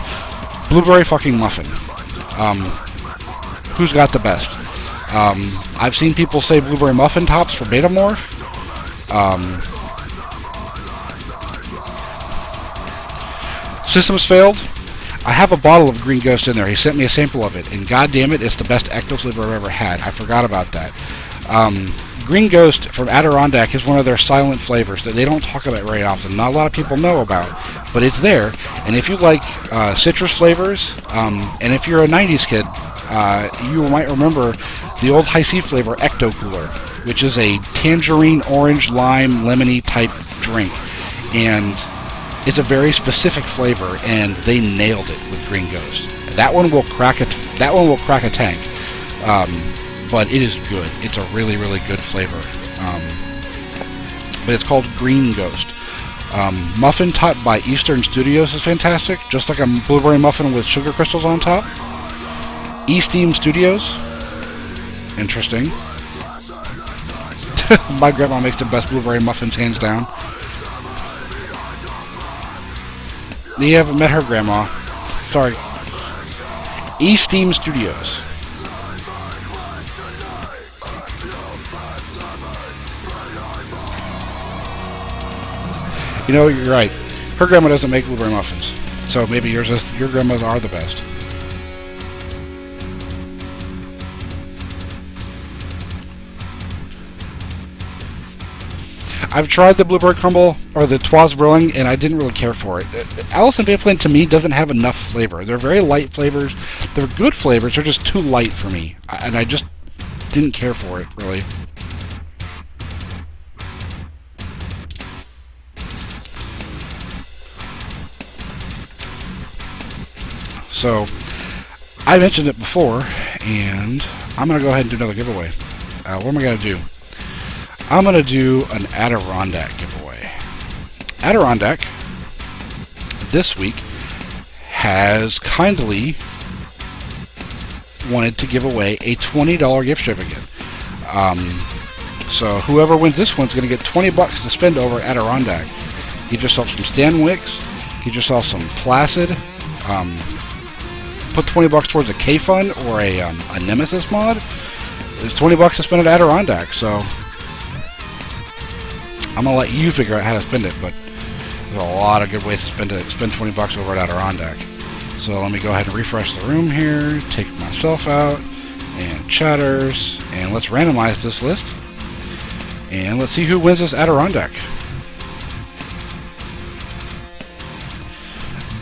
blueberry fucking muffin. Who's got the best? I've seen people say blueberry muffin tops for Betamorph. Systems failed. I have a bottle of Green Ghost in there. He sent me a sample of it, and goddamn it, it's the best ecto flavor I've ever had. I forgot about that. Green Ghost from Adirondack is one of their silent flavors that they don't talk about very often. Not a lot of people know about, but it's there. And if you like citrus flavors, and if you're a 90s kid, you might remember the old High C flavor Ecto Cooler, which is a tangerine, orange, lime, lemony type drink. And it's a very specific flavor, and they nailed it with Green Ghost. That one will crack a tank, but it is good. It's a really, really good flavor. But it's called Green Ghost. Muffin topped by Eastern Studios is fantastic, just like a blueberry muffin with sugar crystals on top. E-Steam Studios, interesting. My grandma makes the best blueberry muffins, hands down. You haven't met her grandma. Sorry. E-Steam Studios. You know, you're right. Her grandma doesn't make blueberry muffins. So maybe your grandmas are the best. I've tried the blueberry crumble or the Twas Brewing, and I didn't really care for it. Allison Vapeland to me doesn't have enough flavor. They're very light flavors. They're good flavors. They're just too light for me, and I just didn't care for it really. So I mentioned it before, and I'm gonna go ahead and do another giveaway. What am I gonna do? I'm going to do an Adirondack giveaway. Adirondack, this week, has kindly wanted to give away a $20 gift certificate. So whoever wins this one's going to get $20 to spend over at Adirondack. Get yourself some Stanwix, get yourself some Placid, put $20 towards a K-Fun or a Nemesis mod. There's $20 to spend at Adirondack, so I'm going to let you figure out how to spend it, but there's a lot of good ways to spend it. Spend $20 over at Adirondack. So let me go ahead and refresh the room here, take myself out, and chatters, and let's randomize this list. And let's see who wins this Adirondack.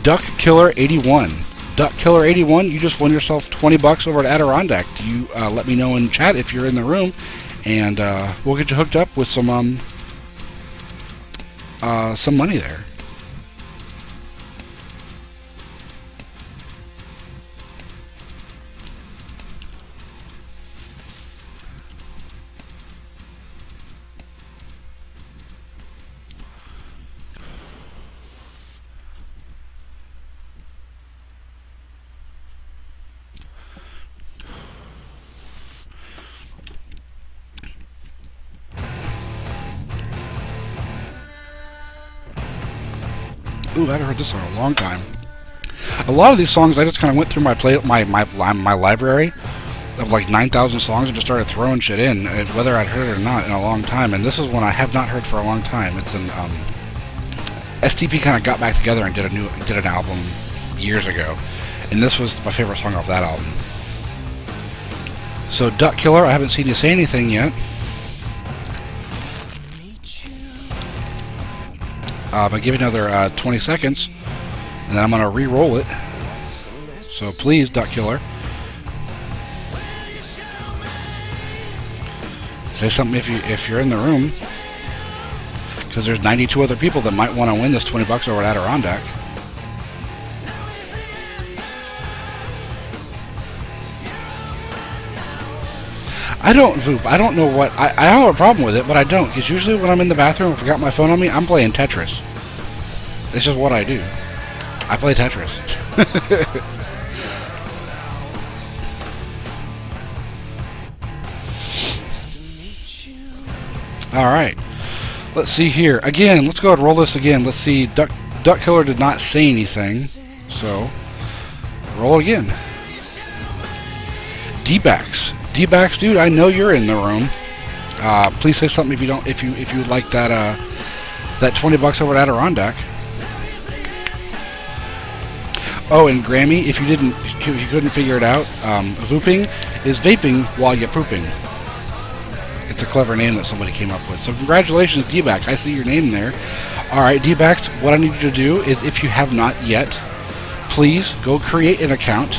Duck Killer 81. Duck Killer 81, you just won yourself $20 over at Adirondack. You let me know in chat if you're in the room, and we'll get you hooked up with some money there. Ooh, I haven't heard this song in a long time. A lot of these songs, I just kind of went through my library of like 9,000 songs and just started throwing shit in, whether I'd heard it or not in a long time. And this is one I have not heard for a long time. It's an STP kind of got back together and did an album years ago, and this was my favorite song off that album. So Duck Killer, I haven't seen you say anything yet. I'm gonna give you another 20 seconds, and then I'm gonna re-roll it. So please, Duck Killer, say something if you're in the room, because there's 92 other people that might want to win this $20 over at Adirondack. I don't Voop. I don't know what I have a problem with it, but I don't, because usually when I'm in the bathroom and forgot my phone on me, I'm playing Tetris. It's just what I do. I play Tetris. Alright. Let's see here. Again, let's go ahead and roll this again. Let's see. Duck Killer did not say anything. So, roll again. D-backs. D-backs, dude, I know you're in the room. Please say something if you would like that $20 over at Adirondack. Oh, and Grammy, if you couldn't figure it out, vooping is vaping while you're pooping. It's a clever name that somebody came up with. So congratulations, D-back. I see your name there. Alright, D-backs, what I need you to do is, if you have not yet, please go create an account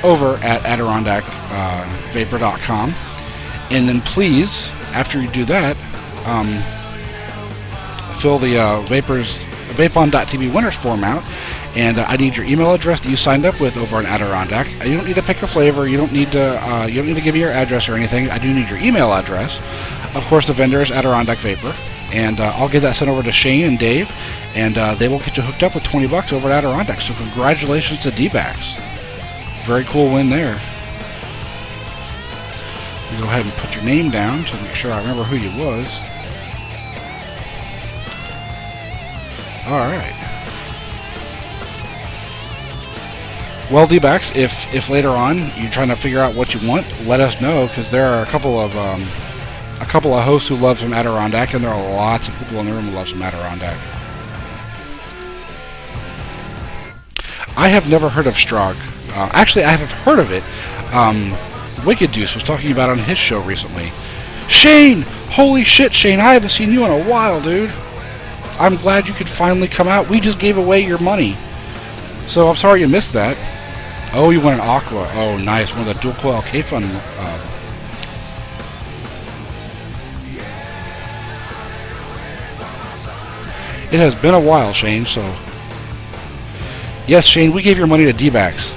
over at AdirondackVapor.com, and then please, after you do that, fill the Vapon.tv winners form out, and I need your email address that you signed up with over on Adirondack. You don't need to pick a flavor. You don't need to give me your address or anything. I do need your email address. Of course, the vendor is Adirondack Vapor, and I'll get that sent over to Shane and Dave, and they will get you hooked up with $20 over at Adirondack. So congratulations to D-backs. Very cool win there. You go ahead and put your name down to make sure I remember who you was. Alright. Well, D-backs, if later on you're trying to figure out what you want, let us know, because there are a couple of hosts who love some Adirondack, and there are lots of people in the room who love some Adirondack. I have never heard of Strog. Actually, I have heard of it. Wicked Deuce was talking about it on his show recently. Shane! Holy shit, Shane, I haven't seen you in a while, dude. I'm glad you could finally come out. We just gave away your money. So I'm sorry you missed that. Oh, you won an Aqua. Oh, nice. One of the dual coil K-Fun. It has been a while, Shane, so... Yes, Shane, we gave your money to D-backs.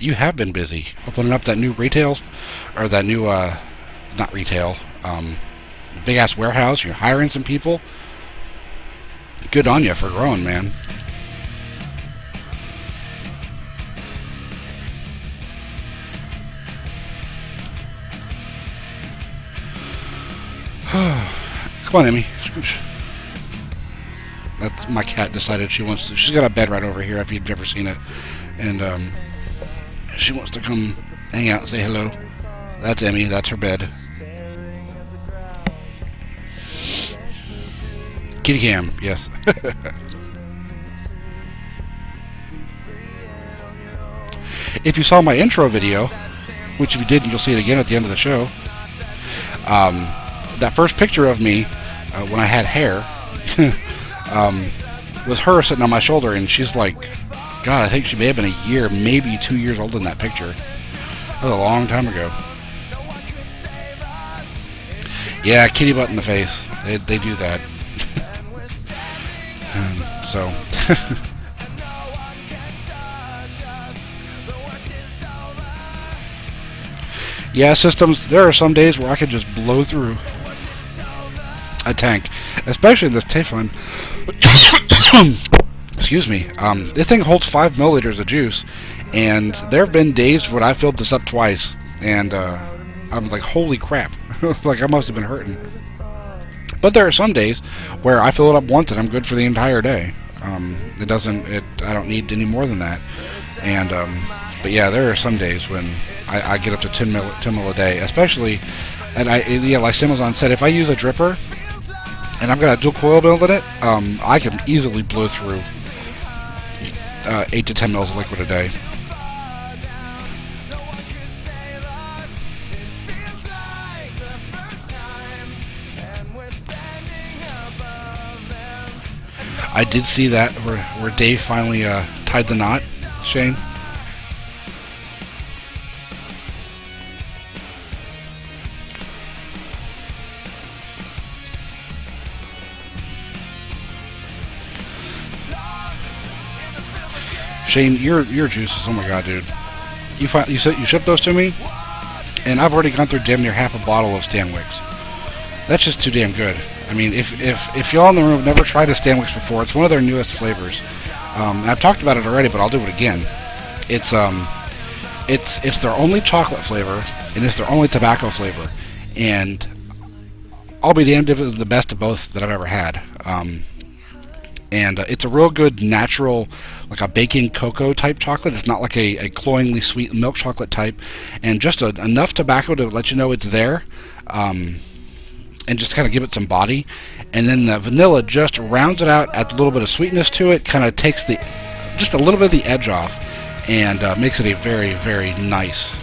You have been busy opening up that new retail, or that new, not retail, big ass warehouse. You're hiring some people. Good on you for growing, man. Come on, Emmy. Scooch. That's my cat decided she wants to. She's got a bed right over here if you've never seen it, and she wants to come hang out and say hello. That's Emmy. That's her bed. Kitty cam, yes. If you saw my intro video, which if you didn't, you'll see it again at the end of the show. That first picture of me when I had hair was her sitting on my shoulder, and she's like, God, I think she may have been a year, maybe 2 years old in that picture. That was a long time ago. Yeah, kitty butt in the face. They do that. So. Yeah, systems, there are some days where I could just blow through a tank. Especially this Teflon. excuse me. This thing holds 5 milliliters of juice, and there have been days when I filled this up twice, and I'm like, holy crap. Like, I must have been hurting. But there are some days where I fill it up once and I'm good for the entire day. I don't need any more than that. And but yeah, there are some days when I get up to 10 mil a day, especially. And like Simazon said, if I use a dripper and I've got a dual coil build in it, I can easily blow through 8 to 10 mils of liquid a day. I did see that where Dave finally tied the knot, Shane. Shane, your juices, oh my god, dude. You shipped those to me, and I've already gone through damn near half a bottle of Stanwicks. That's just too damn good. I mean, if y'all in the room have never tried a Stanwicks before, it's one of their newest flavors. And I've talked about it already, but I'll do it again. It's their only chocolate flavor, and it's their only tobacco flavor. And I'll be damned if it's the best of both that I've ever had. And it's a real good natural, like a baking cocoa type chocolate. It's not like a cloyingly sweet milk chocolate type, and just enough tobacco to let you know it's there, and just kind of give it some body. And then the vanilla just rounds it out, adds a little bit of sweetness to it, kind of takes just a little bit of the edge off, and makes it a very, very nice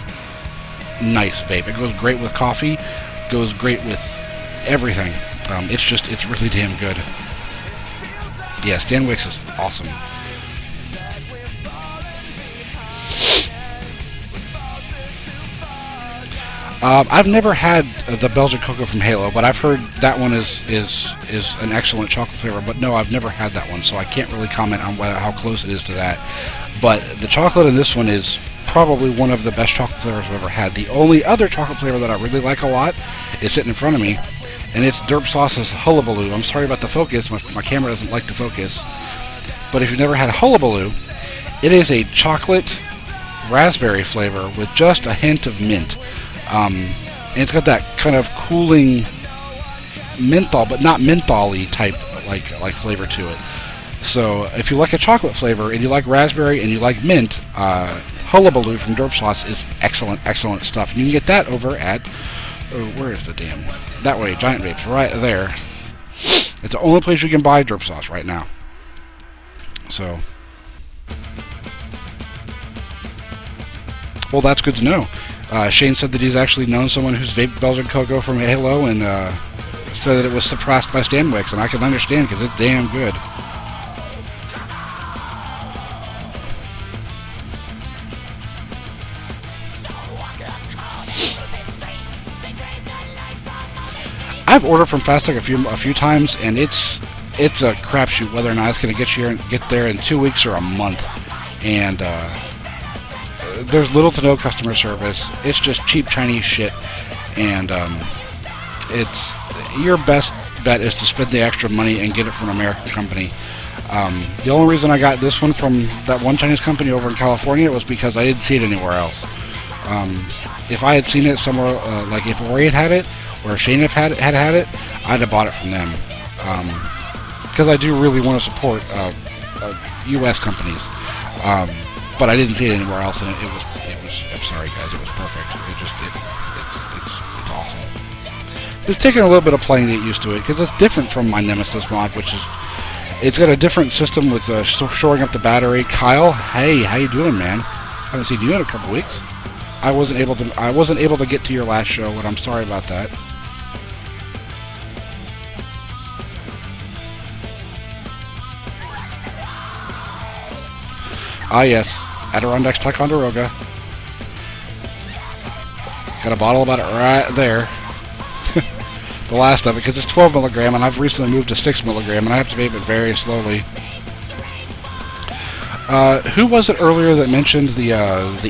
vape. It goes great with coffee, goes great with everything. It's really damn good. Yeah, Stanwicks is awesome. I've never had the Belgian cocoa from Halo, but I've heard that one is an excellent chocolate flavor. But no, I've never had that one, so I can't really comment on how close it is to that. But the chocolate in this one is probably one of the best chocolate flavors I've ever had. The only other chocolate flavor that I really like a lot is sitting in front of me, and it's Derp Sauce's Hullabaloo. I'm sorry about the focus. My camera doesn't like the focus. But if you've never had Hullabaloo, it is a chocolate raspberry flavor with just a hint of mint. And it's got that kind of cooling menthol, but not menthol-y type like flavor to it. So if you like a chocolate flavor and you like raspberry and you like mint, Hullabaloo from Derp Sauce is excellent stuff. And you can get that over at where is the damn that way Giant Vapes, right there. It's the only place you can buy Derp Sauce right now. So, well, that's good to know. Shane said that he's actually known someone who's vaped Belgian cocoa from Halo, and said that it was suppressed by Stanwicks, and I can understand because it's damn good. I've ordered from Fastech a few times, and it's a crapshoot whether or not it's going to get there in 2 weeks or a month, and there's little to no customer service. It's just cheap Chinese shit, and it's your best bet is to spend the extra money and get it from an American company. The only reason I got this one from that one Chinese company over in California was because I didn't see it anywhere else. If I had seen it somewhere, like if Ori had it, or if Shane had it, I'd have bought it from them. Because I do really want to support U.S. companies. But I didn't see it anywhere else, and it was. I'm sorry, guys. It was perfect. It's awesome. It's taking a little bit of playing to get used to it because it's different from my Nemesis mod, which is it's got a different system with shoring up the battery. Kyle, hey, how you doing, man? I haven't seen you in a couple weeks. I wasn't able to get to your last show, and I'm sorry about that. Ah, yes. Adirondacks Ticonderoga. Got a bottle about it right there. The last of it, because it's 12 milligram, and I've recently moved to 6 milligram, and I have to vape it very slowly. Who was it earlier that mentioned the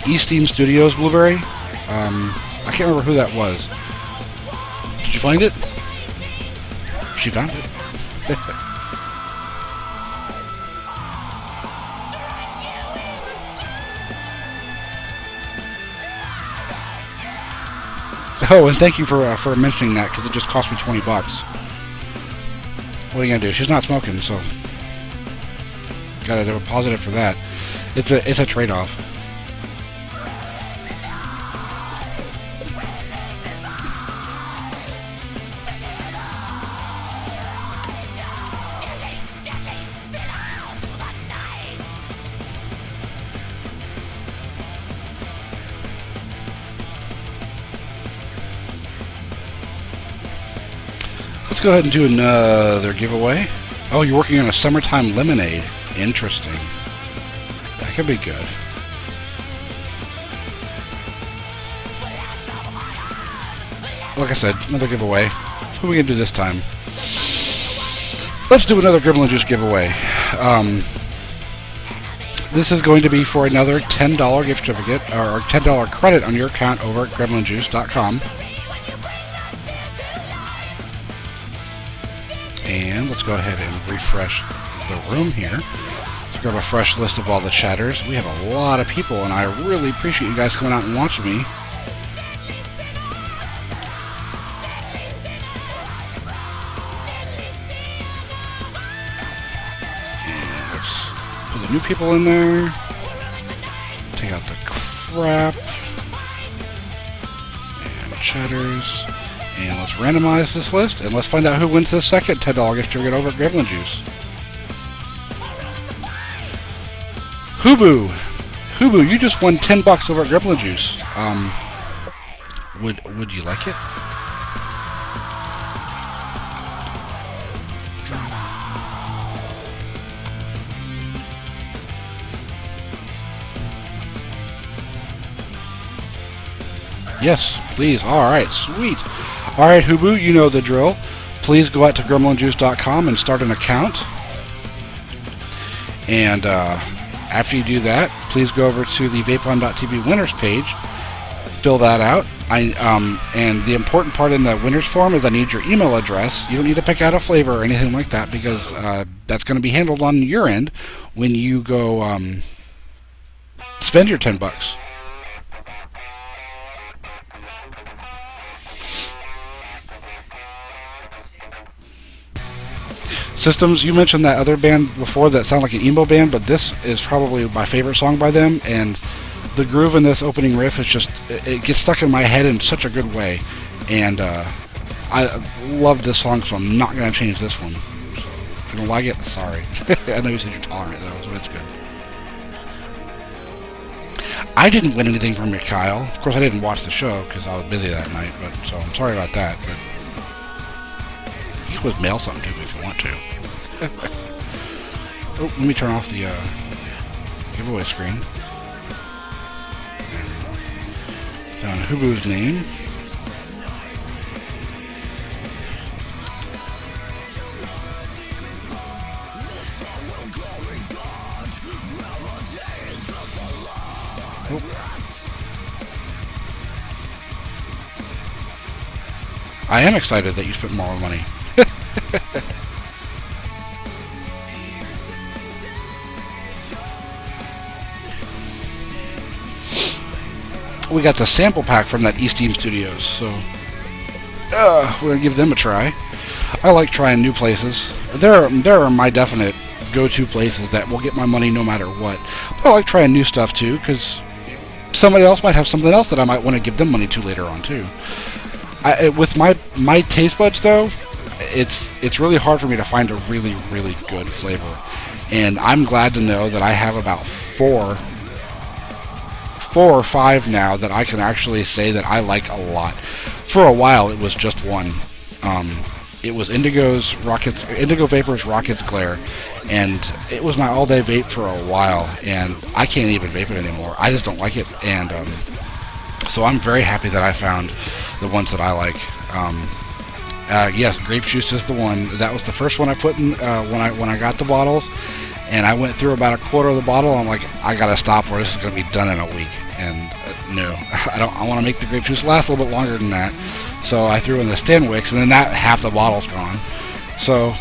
Easteen Studios blueberry? I can't remember who that was. Did you find it? She found it. Oh, and thank you for mentioning that, because it just cost me 20 bucks. What are you gonna do? She's not smoking, so gotta do a positive for that. It's a trade-off. Let's go ahead and do another giveaway. Oh, you're working on a summertime lemonade. Interesting. That could be good. Like I said, another giveaway. Who are we gonna do this time? Let's do another Gremlin Juice giveaway. This is going to be for another $10 gift certificate, or $10 credit on your account over at gremlinjuice.com. And let's go ahead and refresh the room here. Let's grab a fresh list of all the chatters. We have a lot of people, and I really appreciate you guys coming out and watching me. And let's put the new people in there. Take out the crap. And chatters. And let's randomize this list, and let's find out who wins this second $10 gift certificate over at Gremlin Juice. Hubu, you just won 10 bucks over at Gremlin Juice. Would you like it? Yes, please. All right, sweet. All right, Hubu, you know the drill. Please go out to gremlinjuice.com and start an account. And after you do that, please go over to the vapon.tv winners page. Fill that out. And the important part in the winners form is I need your email address. You don't need to pick out a flavor or anything like that, because that's going to be handled on your end when you go spend your 10 bucks. Systems, you mentioned that other band before that sounded like an emo band, but this is probably my favorite song by them, and the groove in this opening riff is just, it gets stuck in my head in such a good way, and I love this song, so I'm not going to change this one. So if you don't like it, sorry. I know you said you're tolerant though, so that's good. I didn't win anything from you, Kyle. Of course, I didn't watch the show because I was busy that night, but so I'm sorry about that. But you can always mail something to me if you want to. Oh, let me turn off the giveaway screen. Down Hubu's name. Oh. I am excited that you spent more money. We got the sample pack from that East-Team Studios, so we're gonna give them a try. I like trying new places. There are my definite go-to places that will get my money no matter what. But I like trying new stuff too, because somebody else might have something else that I might want to give them money to later on too. With my taste buds though, it's really hard for me to find a really good flavor, and I'm glad to know that I have about four or five now that I can actually say that I like a lot. For a while, it was just one. It was Indigo Vapor's Rockets Glare, and it was my all-day vape for a while, and I can't even vape it anymore. I just don't like it, and so I'm very happy that I found the ones that I like. Yes, grape juice is the one. That was the first one I put in when I got the bottles, and I went through about a quarter of the bottle. I'm like, I gotta stop, or this is gonna be done in a week. And no, I want to make the grape juice last a little bit longer than that. So I threw in the Stanwicks, and then that half the bottle's gone. So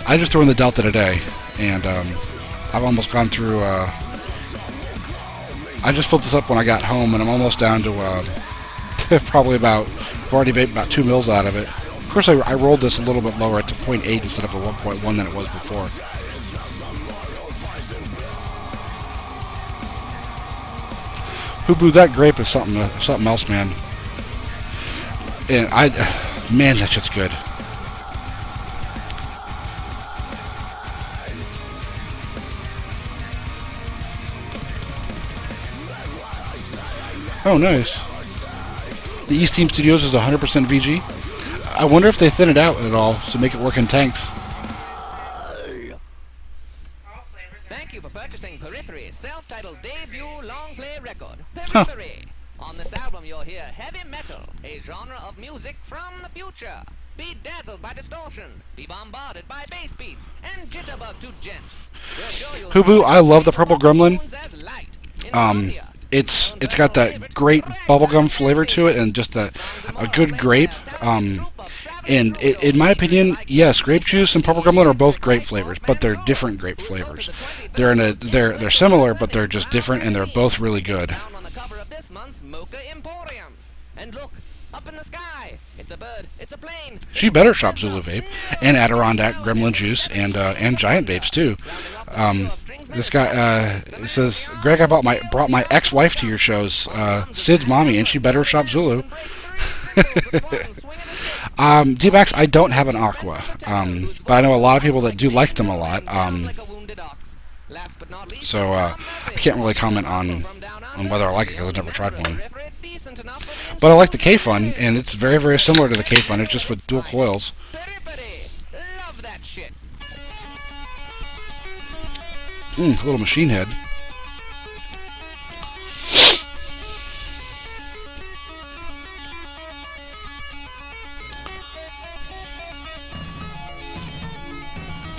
I just threw in the Delta today, and I've almost gone through. I just filled this up when I got home, and I'm almost down to Probably about, I've already made about 2 mils out of it. Of course, I rolled this a little bit lower to 0.8 instead of a 1.1 than it was before. Hubu, that grape is something else, man. And man, that shit's good. Oh, nice. The East Team Studios is 100% VG. I wonder if they thin it out at all to make it work in tanks. Thank you for purchasing Periphery's self-titled debut long-play record, Periphery. On this album you'll hear heavy metal, a genre of music from the future. Be dazzled by distortion, be bombarded by bass beats, and jitterbug to gent. Hubu, I love the Purple Gremlin. It's got that great bubblegum flavor to it, and just a good grape. And in my opinion, yes, grape juice and Purple Gremlin are both grape flavors, but they're different grape flavors. They're similar, but they're just different, and they're both really good. And look, up in the sky, it's a bird, it's a plane. She better shop Zulu Vape and Adirondack Gremlin Juice and Giant Vapes too. This guy says, Greg, I brought my ex-wife to your shows, Sid's mommy, and she better shop Zulu. D-Bax, I don't have an Aqua, but I know a lot of people that do like them a lot. So I can't really comment on whether I like it because I've never tried one. But I like the K-Fun, and it's very, very similar to the K-Fun. It's just with dual coils. A little machine head.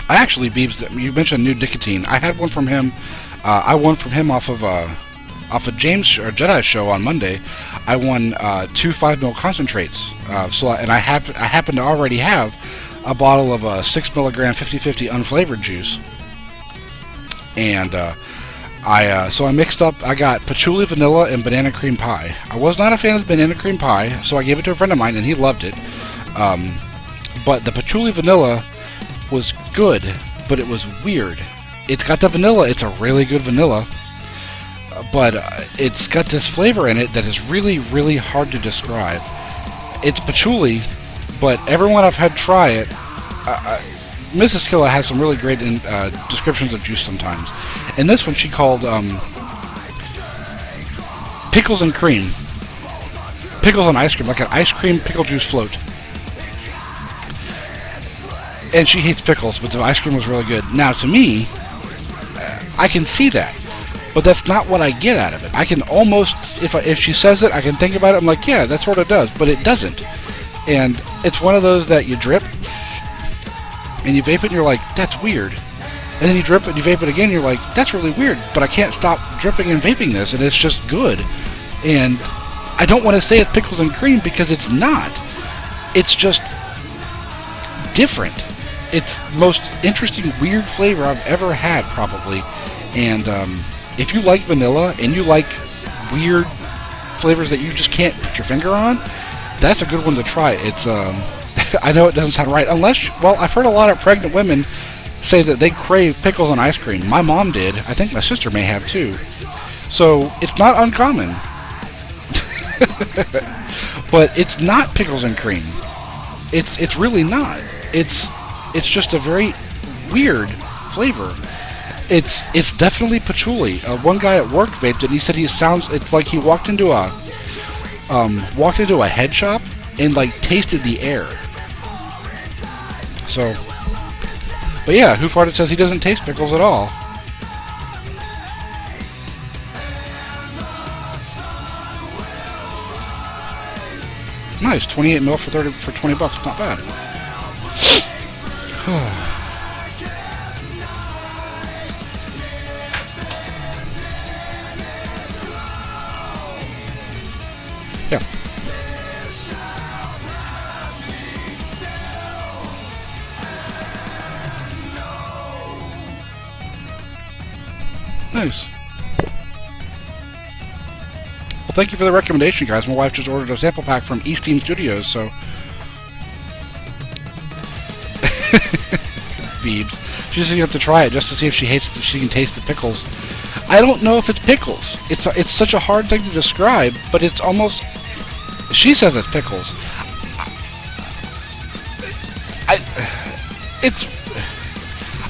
I actually, Beebs, you mentioned new nicotine. I had one from him. I won from him off of James or Jedi's show on Monday. I won 2 5-mil concentrates. And I happen to already have a bottle of 6 milligram 50/50 unflavored juice. And so I mixed up. I got patchouli vanilla and banana cream pie. I was not a fan of the banana cream pie, so I gave it to a friend of mine, and he loved it. But the patchouli vanilla was good, but it was weird. It's got the vanilla. It's a really good vanilla, but it's got this flavor in it that is really, really hard to describe. It's patchouli, but everyone I've had try it, Mrs. Killa has some really great descriptions of juice sometimes. And this one she called pickles and cream. Pickles and ice cream, like an ice cream pickle juice float. And she hates pickles, but the ice cream was really good. Now, to me, I can see that, but that's not what I get out of it. I can almost, if she says it, I can think about it. I'm like, yeah, that's what it does, but it doesn't. And it's one of those that you drip, and you vape it, and you're like, that's weird. And then you drip it, and you vape it again, and you're like, that's really weird, but I can't stop dripping and vaping this, and it's just good. And I don't want to say it's pickles and cream, because it's not. It's just different. It's the most interesting, weird flavor I've ever had, probably. And if you like vanilla, and you like weird flavors that you just can't put your finger on, that's a good one to try. It's I know it doesn't sound right, I've heard a lot of pregnant women say that they crave pickles and ice cream. My mom did. I think my sister may have too. So it's not uncommon. But it's not pickles and cream. It's really not. It's just a very weird flavor. It's definitely patchouli. One guy at work vaped it, and he said it's like he walked into a head shop and like tasted the air. So, but yeah, Who Farted says he doesn't taste pickles at all. Nice, 28 mil for $20. Not bad. Yeah. Nice. Well, thank you for the recommendation, guys. My wife just ordered a sample pack from East Team Studios, so... Beebs. She just have to try it just to see if she can taste the pickles. I don't know if it's pickles. It's such a hard thing to describe, but it's almost... She says it's pickles.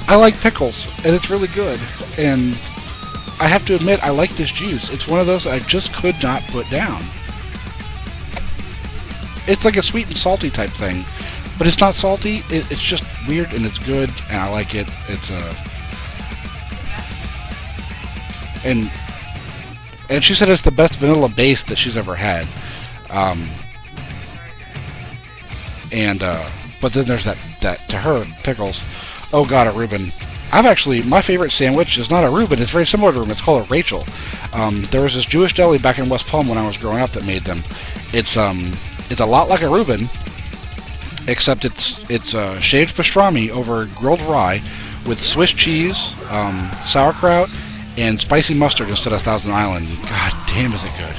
I like pickles, and it's really good. And I have to admit, I like this juice. It's one of those I just could not put down. It's like a sweet and salty type thing, but it's not salty. It's just weird, and it's good, and I like it. It's and she said it's the best vanilla base that she's ever had. But then there's that to her pickles. Oh God, a Reuben. My favorite sandwich is not a Reuben. It's very similar to a Reuben. It's called a Rachel. There was this Jewish deli back in West Palm when I was growing up that made them. It's a lot like a Reuben, except it's shaved pastrami over grilled rye with Swiss cheese, sauerkraut, and spicy mustard instead of Thousand Island. God damn, is it good.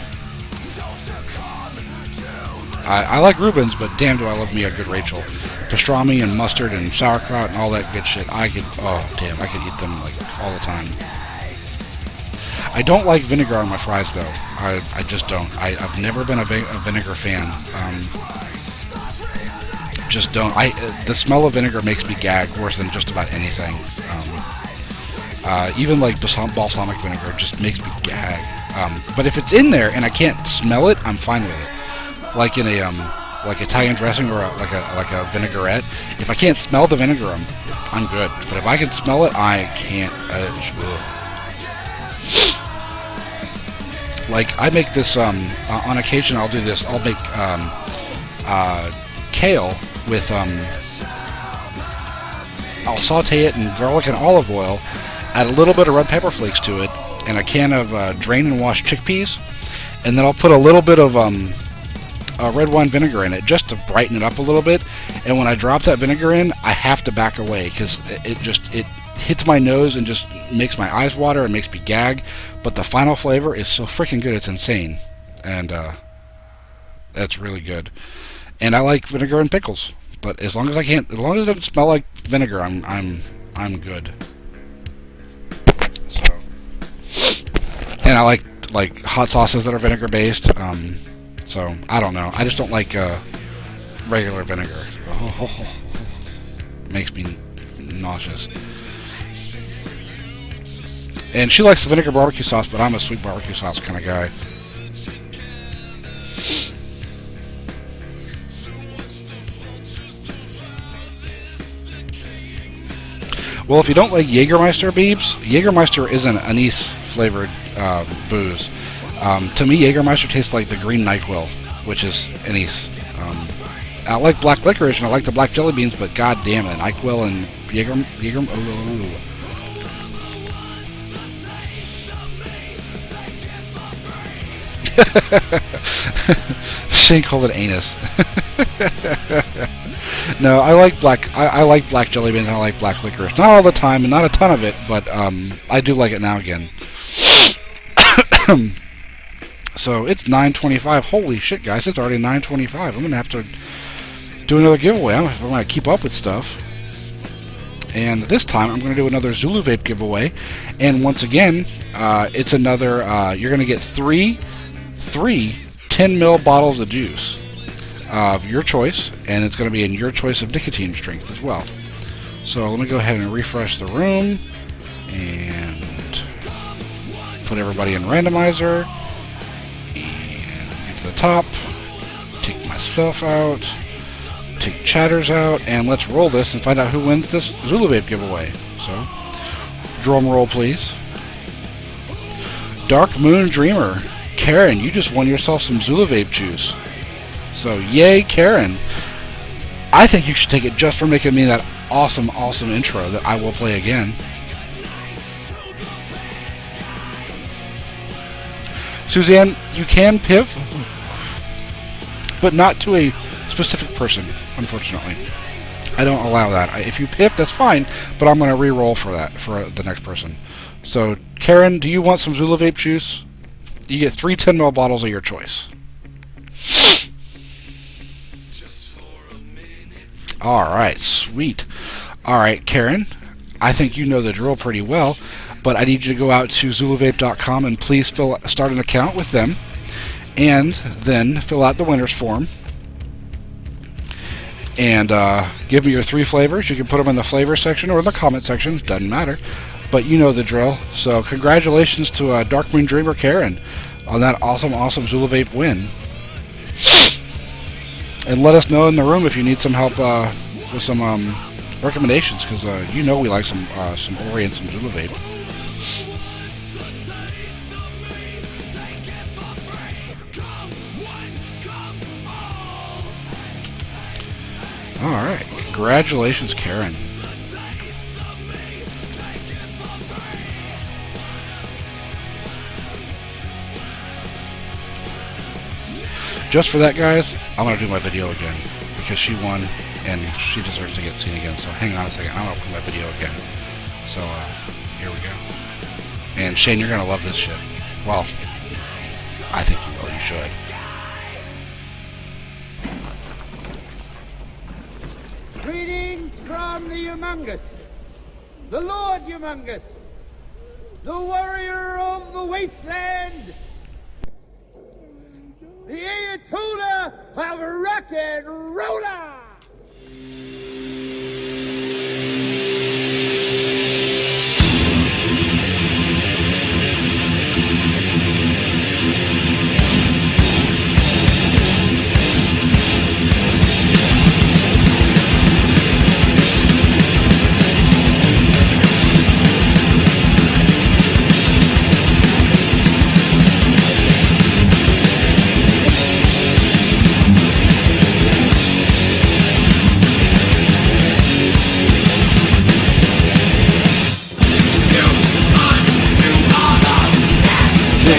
I like Reubens, but damn do I love me a good Rachel. Pastrami and mustard and sauerkraut and all that good shit. I could eat them like all the time. I don't like vinegar on my fries though. I just don't. I've never been a vinegar fan. Just don't. The smell of vinegar makes me gag worse than just about anything. Even like balsamic vinegar just makes me gag. But if it's in there and I can't smell it, I'm fine with it. Like in a like Italian dressing or like a vinaigrette. If I can't smell the vinegar, I'm good. But if I can smell it, I can't. Like I make this on occasion. I'll do this. I'll make kale with I'll saute it in garlic and olive oil, add a little bit of red pepper flakes to it, and a can of drain and wash chickpeas, and then I'll put a little bit of red wine vinegar in it just to brighten it up a little bit. And when I drop that vinegar in, I have to back away because it hits my nose and just makes my eyes water and makes me gag. But the final flavor is so freaking good, it's insane, and that's really good. And I like vinegar and pickles, but as long as it doesn't smell like vinegar, I'm good. So, and I like hot sauces that are vinegar based. So, I don't know. I just don't like regular vinegar. Makes me nauseous. And she likes the vinegar barbecue sauce, but I'm a sweet barbecue sauce kind of guy. Well, if you don't like Jägermeister, Beebs, Jägermeister is an anise-flavored booze. To me, Jägermeister tastes like the green NyQuil, which is anise. I like black licorice and I like the black jelly beans, but god damn it, NyQuil and Jäger. Shane called it anus. No, I like black jelly beans and I like black licorice. Not all the time and not a ton of it, but I do like it now again. So it's 9:25. Holy shit, guys! It's already 9:25. I'm gonna have to do another giveaway. I'm gonna keep up with stuff. And this time, I'm gonna do another Zulu Vape giveaway. And once again, it's another. You're gonna get three 10 ml bottles of juice of your choice, and it's gonna be in your choice of nicotine strength as well. So let me go ahead and refresh the room and put everybody in randomizer. Get to the top, take myself out, take Chatters out, and let's roll this and find out who wins this Zulu Vape giveaway. So, drum roll please. Dark Moon Dreamer. Karen, you just won yourself some Zulu Vape juice. So, yay Karen. I think you should take it just for making me that awesome intro that I will play again. Suzanne, you can PIV, but not to a specific person, unfortunately. I don't allow that. If you PIV, that's fine, but I'm going to re-roll for that, for the next person. So, Karen, do you want some Zulu Vape juice? You get 3 10 ml bottles of your choice. Alright, sweet. Alright, Karen, I think you know the drill pretty well, but I need you to go out to ZuluVape.com and please start an account with them, and then fill out the winner's form. And give me your 3 flavors. You can put them in the flavor section or in the comment section. Doesn't matter. But you know the drill. So congratulations to Dark Moon Dreamer Karen on that awesome ZuluVape win. And let us know in the room if you need some help with some recommendations, because you know we like some Ori and some ZuluVape. Alright, congratulations, Karen. Just for that, guys, I'm going to do my video again, because she won, and she deserves to get seen again. So hang on a second, I'm going to play my video again. So, here we go. And Shane, you're going to love this shit. Well, I think you will, you should. Greetings from the Humongous, the Lord Humongous, the warrior of the wasteland, the Ayatollah of rock and roller.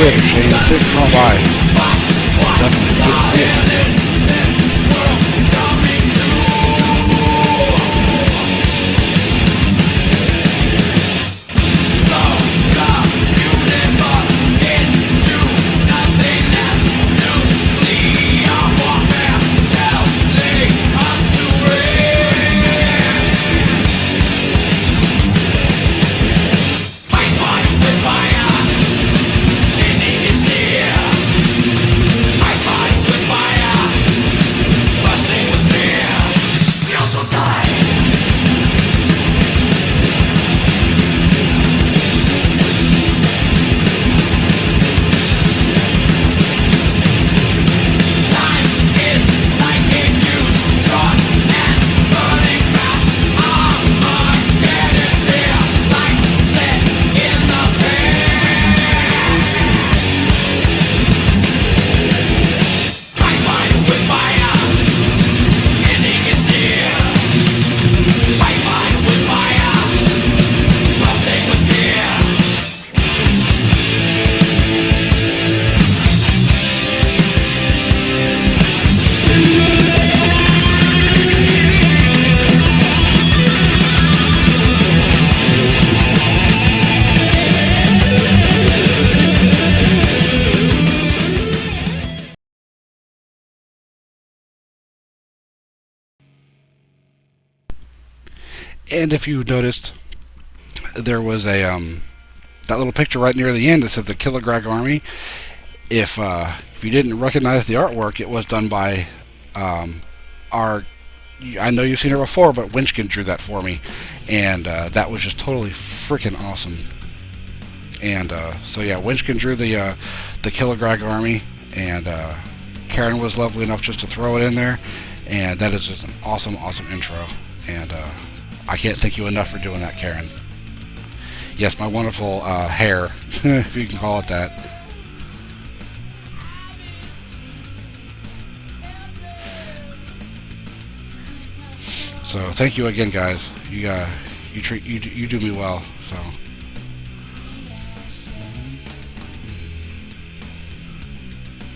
Later, Shane. Thanks for coming by. Definitely good to see you. And if you noticed, there was a that little picture right near the end that said the Kilograg Army. If you didn't recognize the artwork, it was done by our. I know you've seen her before, but Winchkin drew that for me, and that was just totally freaking awesome. And so yeah, Winchkin drew the Kilograg Army, and Karen was lovely enough just to throw it in there, and that is just an awesome intro. And I can't thank you enough for doing that, Karen. Yes, my wonderful hair, if you can call it that. So thank you again, guys. You do me well. So.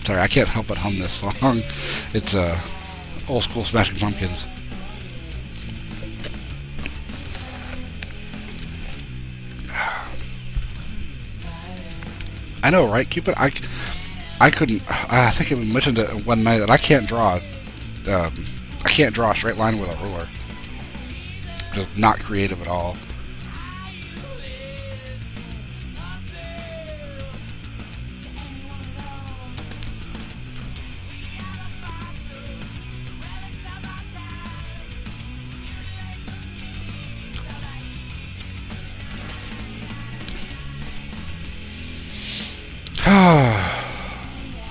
Sorry, I can't help but hum this song. It's old school Smashing Pumpkins. I know, right, Cupid? I couldn't. I think I mentioned it one night that I can't draw. I can't draw a straight line with a ruler. Just not creative at all.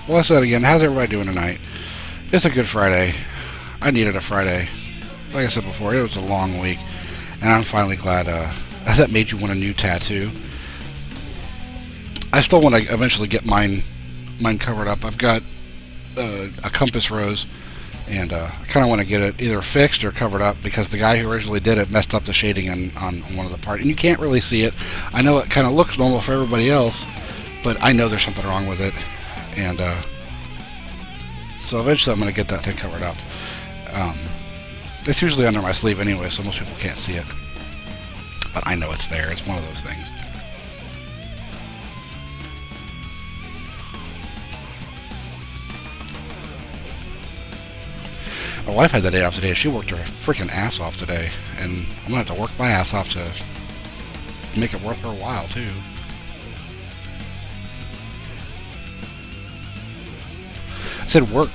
Well, let's say that again. How's everybody doing tonight? It's a good Friday. I needed a Friday. Like I said before, it was a long week, and I'm finally glad. Has that made you want a new tattoo? I still want to eventually get mine covered up. I've got a compass rose, and I kind of want to get it either fixed or covered up because the guy who originally did it messed up the shading on one of the parts, and you can't really see it. I know it kind of looks normal for everybody else, but I know there's something wrong with it, and so eventually I'm going to get that thing covered up. It's usually under my sleeve anyway, so most people can't see it, but I know it's there. It's one of those things. My wife had the day off today. She worked her freaking ass off today, and I'm going to have to work my ass off to make it worth her while, too. I said work.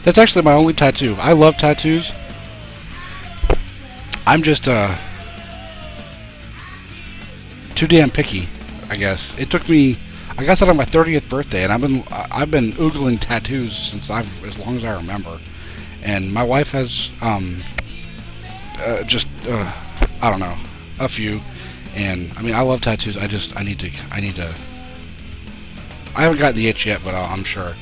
That's actually my only tattoo. I love tattoos. I'm just too damn picky, I guess. It took me. I got that on my 30th birthday, and I've been oogling tattoos since as long as I remember. And my wife has just I don't know, a few. And I mean, I love tattoos. I need to. I haven't got the itch yet, but I'm sure.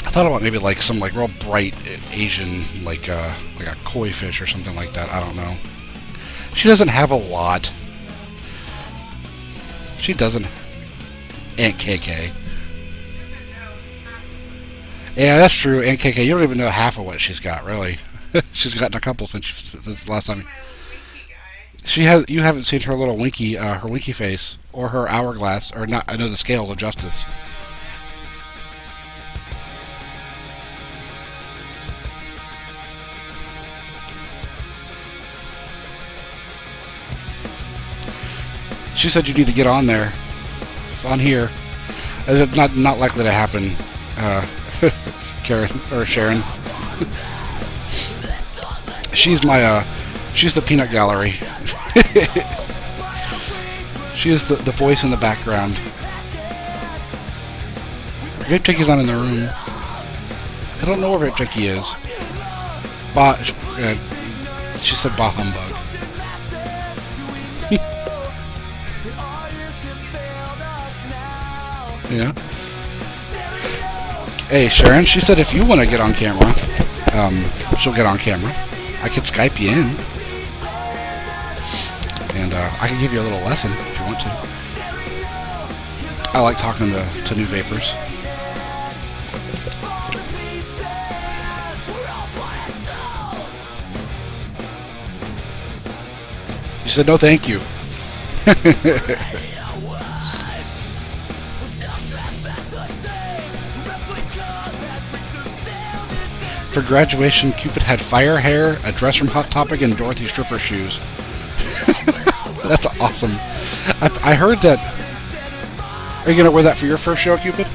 I thought about maybe like some like real bright Asian, like a koi fish or something like that. I don't know. She doesn't have a lot. She doesn't. Aunt KK. Yeah, that's true. Aunt KK, you don't even know half of what she's got, really. She's gotten a couple since the last time. She has. You haven't seen her little winky, her winky face, or her hourglass, or not. I know the scales of justice. She said you need to get on there, on here. It's not likely to happen, Karen or Sharon. She's the peanut gallery. She is the voice in the background. Vape Jackie's not in the room. I don't know where Vape Jackie is. She said bah humbug. Yeah. Hey Sharon, she said if you want to get on camera, she'll get on camera. I could Skype you in, and I can give you a little lesson if you want to. I like talking to new vapors. You said no thank you. For graduation, Cupid had fire hair, a dress from Hot Topic, and Dorothy stripper shoes. That's awesome. I heard that. Are you gonna wear that for your first show, Cupid?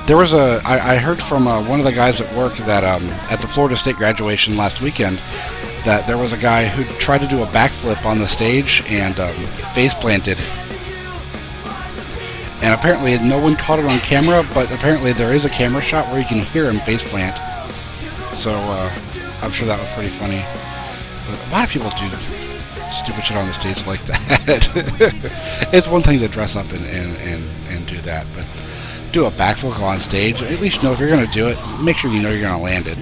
There was I heard from one of the guys at work that at the Florida State graduation last weekend that there was a guy who tried to do a backflip on the stage and face planted. And apparently no one caught it on camera, but apparently there is a camera shot where you can hear him face plant. So I'm sure that was pretty funny. But a lot of people do stupid shit on the stage like that. It's one thing to dress up and do that, but do a backflip on stage. At least know if you're going to do it, make sure you know you're going to land it.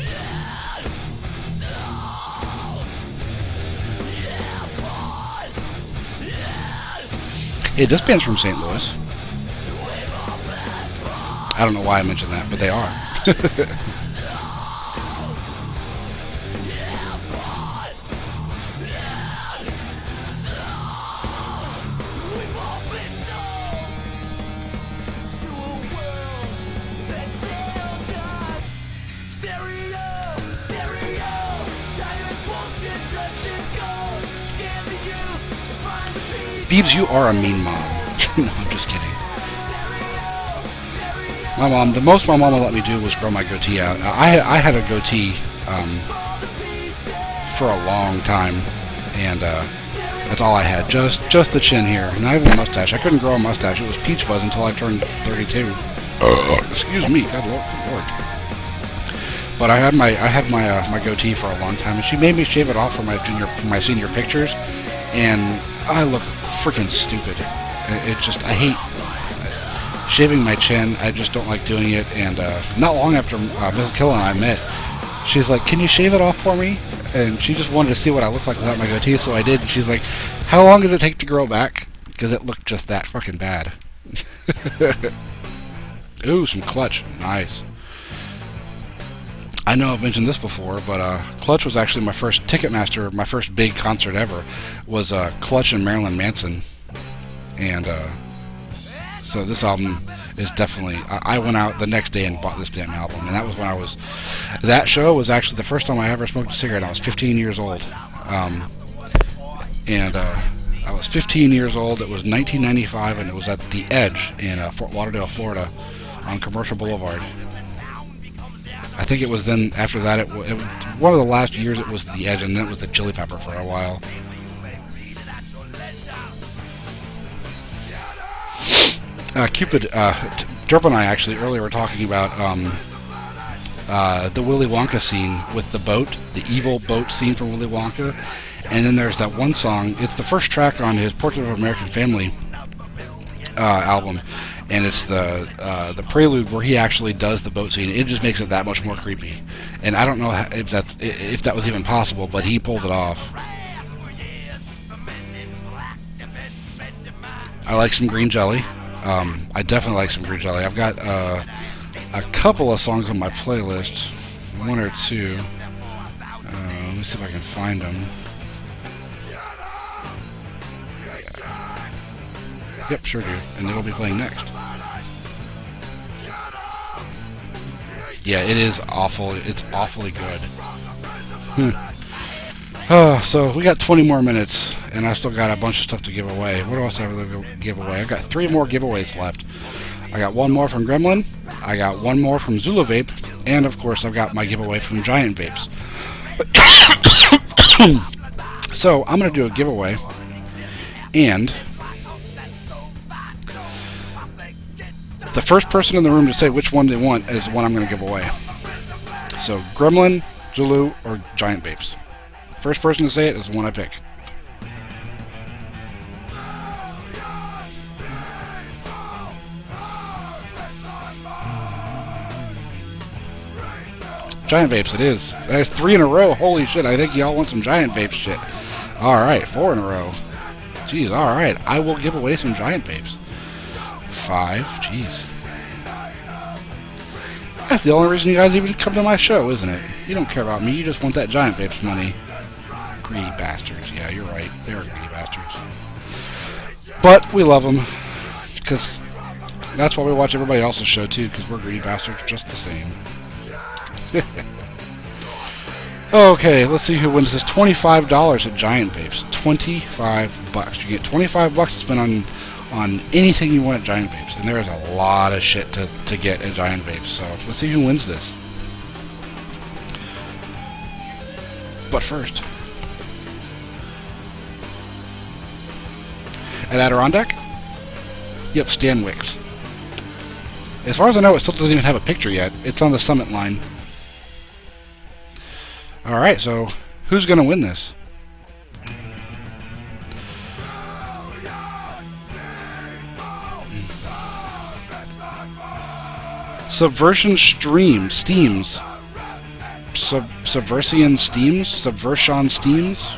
Hey, this band's from St. Louis. I don't know why I mentioned that, but they are. Beebs, you are a mean mom. No, I'm just kidding. My mom, the most my mom will let me do was grow my goatee out. I had a goatee for a long time, and that's all I had. Just the chin here, not even a mustache. I couldn't grow a mustache. It was peach fuzz until I turned 32. Excuse me, God Lord. But I had my goatee for a long time, and she made me shave it off for my senior pictures, and I look freaking stupid. I hate shaving my chin. I just don't like doing it. And not long after Mrs. Kill and I met, she's like, "Can you shave it off for me?" And she just wanted to see what I look like without my goatee, so I did. And she's like, "How long does it take to grow back?" Because it looked just that fucking bad. Ooh, some Clutch. Nice. I know I've mentioned this before, but Clutch was actually my first Ticketmaster, my first big concert ever, was Clutch and Marilyn Manson. And so this album is definitely... I went out the next day and bought this damn album, and that was when I was... That show was actually the first time I ever smoked a cigarette. I was 15 years old. I was 15 years old. It was 1995, and it was at The Edge in Fort Lauderdale, Florida, on Commercial Boulevard. I think it was then, after that, it was one of the last years it was The Edge, and then it was the Chili Pepper for a while. Cupid, Derp and I actually earlier were talking about the Willy Wonka scene with the boat, the evil boat scene from Willy Wonka, and then there's that one song, it's the first track on his Portrait of American Family album, and it's the prelude where he actually does the boat scene. It just makes it that much more creepy, and I don't know if that was even possible, but he pulled it off. I like some green jelly. I definitely like some green jelly. I've got a couple of songs on my playlist, one or two. Let me see if I can find them. Yep, sure do. And it'll be playing next. Yeah, it is awful. It's awfully good. So we got 20 more minutes, and I still got a bunch of stuff to give away. What else do I have to give away? I've got 3 more giveaways left. I got 1 more from Gremlin, I got 1 more from Zula Vape, and of course I've got my giveaway from Giant Vapes. So I'm going to do a giveaway, and the first person in the room to say which one they want is the one I'm going to give away. So Gremlin, Zulu, or Giant Vapes. First person to say it is the one I pick. Giant Vapes it is. There's 3 in a row. Holy shit, I think y'all want some Giant Vapes shit. Alright, 4 in a row. Jeez, alright. I will give away some Giant Vapes. 5, jeez. That's the only reason you guys even come to my show, isn't it? You don't care about me, you just want that Giant Vapes money. Greedy bastards. Yeah, you're right. They're greedy bastards. But we love them, because that's why we watch everybody else's show too, because we're greedy bastards just the same. Okay, let's see who wins this. $25 at Giant Vapes. $25. You get $25 to spend on anything you want at Giant Vapes, and there is a lot of shit to get at Giant Vapes. So let's see who wins this. But first, at Adirondack? Yep, Stanwix. As far as I know, it still doesn't even have a picture yet. It's on the summit line. Alright, so who's going to win this? Subversion Steams. Subversion Steams?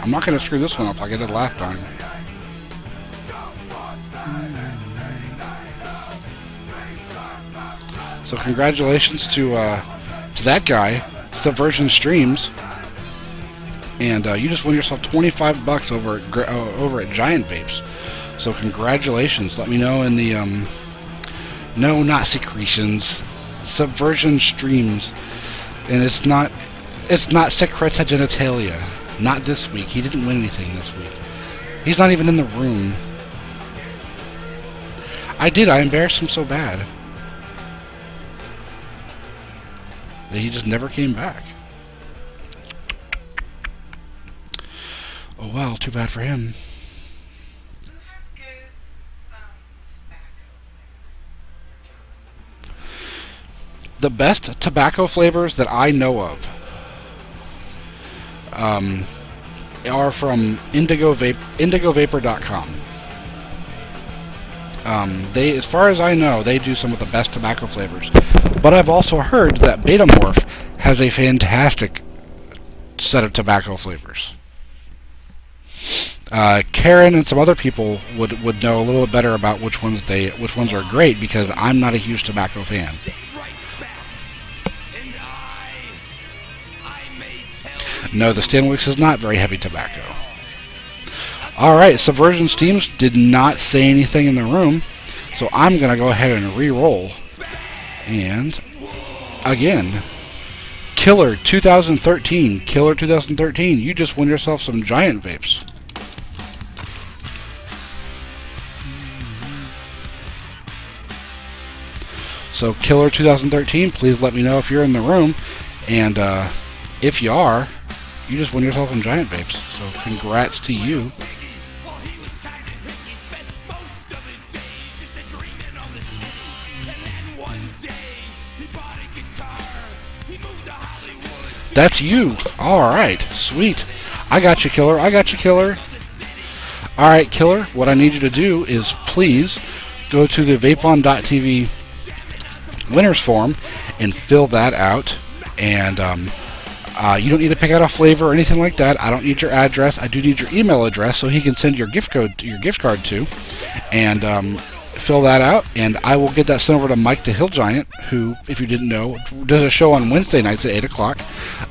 I'm not going to screw this one up like I did last time. So congratulations to that guy, Subversion Streams, and you just won yourself $25 over at Giant Vapes. So congratulations. Let me know in the no, not secretions, Subversion Streams, and it's not Secreta Genitalia. Not this week. He didn't win anything this week. He's not even in the room. I embarrassed him so bad that he just never came back. Oh well, too bad for him. The best tobacco flavors that I know of are from IndigoVapor.com. They, as far as I know, they do some of the best tobacco flavors. But I've also heard that Betamorph has a fantastic set of tobacco flavors. Karen and some other people would know a little bit better about which ones are great, because I'm not a huge tobacco fan. No, the Stanwix is not very heavy tobacco. Alright, Subversion Steams did not say anything in the room, so I'm going to go ahead and re-roll. And, again, Killer 2013, you just won yourself some giant vapes. So, Killer 2013, please let me know if you're in the room, and if you are, you just won yourself some giant vapes, so congrats to you. That's you. Alright, sweet. I got you, Killer. Alright, Killer, what I need you to do is please go to the vapon.tv winners form and fill that out. And you don't need to pick out a flavor or anything like that. I don't need your address. I do need your email address so he can send your gift card to. And fill that out, and I will get that sent over to Mike the Hill Giant, who, if you didn't know, does a show on Wednesday nights at 8 o'clock.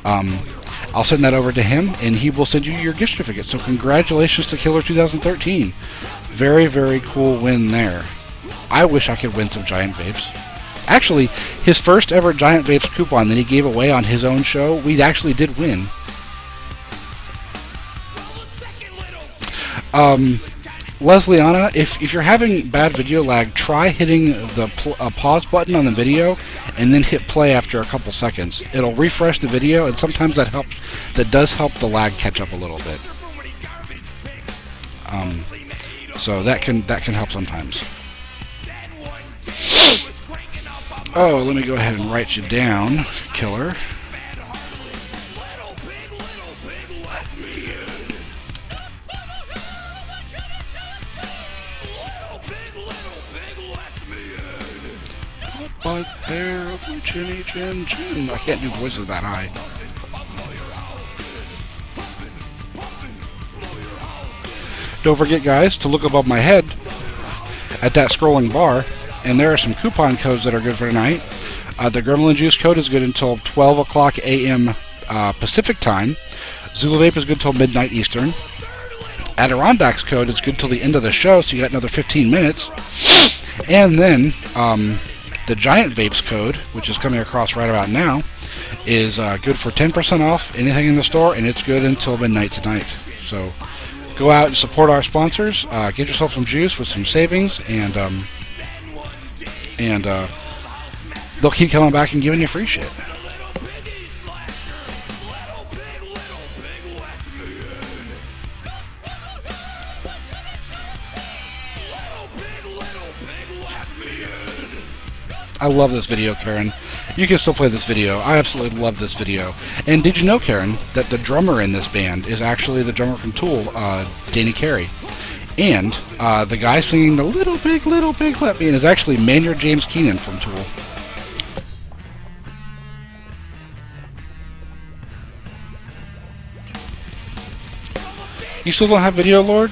I'll send that over to him, and he will send you your gift certificate. So congratulations to Killer 2013. Very, very cool win there. I wish I could win some giant vapes. Actually, his first ever giant vapes coupon that he gave away on his own show, we actually did win. Lesliana, if you're having bad video lag, try hitting the pause button on the video and then hit play after a couple seconds. It'll refresh the video, and sometimes that does help the lag catch up a little bit. So that can help sometimes. Oh, let me go ahead and write you down, Killer. But there of my chinny chin chin. I can't do voices that high. Don't forget, guys, to look above my head at that scrolling bar, and there are some coupon codes that are good for tonight. The Gremlin Juice code is good until 12 o'clock a.m. Pacific time. Zulu Vape is good until midnight Eastern. Adirondacks code is good till the end of the show, so you got another 15 minutes. And then the Giant Vapes code, which is coming across right about now, is good for 10% off anything in the store, and it's good until midnight tonight. So go out and support our sponsors. Get yourself some juice with some savings, and they'll keep coming back and giving you free shit. I love this video, Karen. You can still play this video. I absolutely love this video. And did you know, Karen, that the drummer in this band is actually the drummer from Tool, Danny Carey? And the guy singing the Little Big, Let Me In is actually Maynard James Keenan from Tool. You still don't have video, Lord?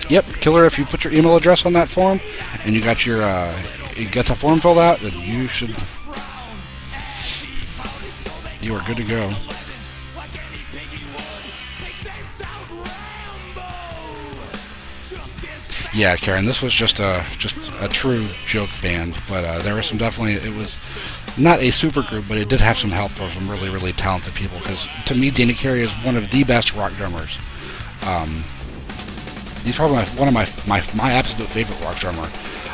Yep, Killer, if you put your email address on that form and you got the form filled out, then you are good to go. Yeah, Karen, this was just a true joke band, but there was some definitely, it was not a super group, but it did have some help from some really, really talented people. Because to me, Danny Carey is one of the best rock drummers. He's probably one of my absolute favorite rock drummer.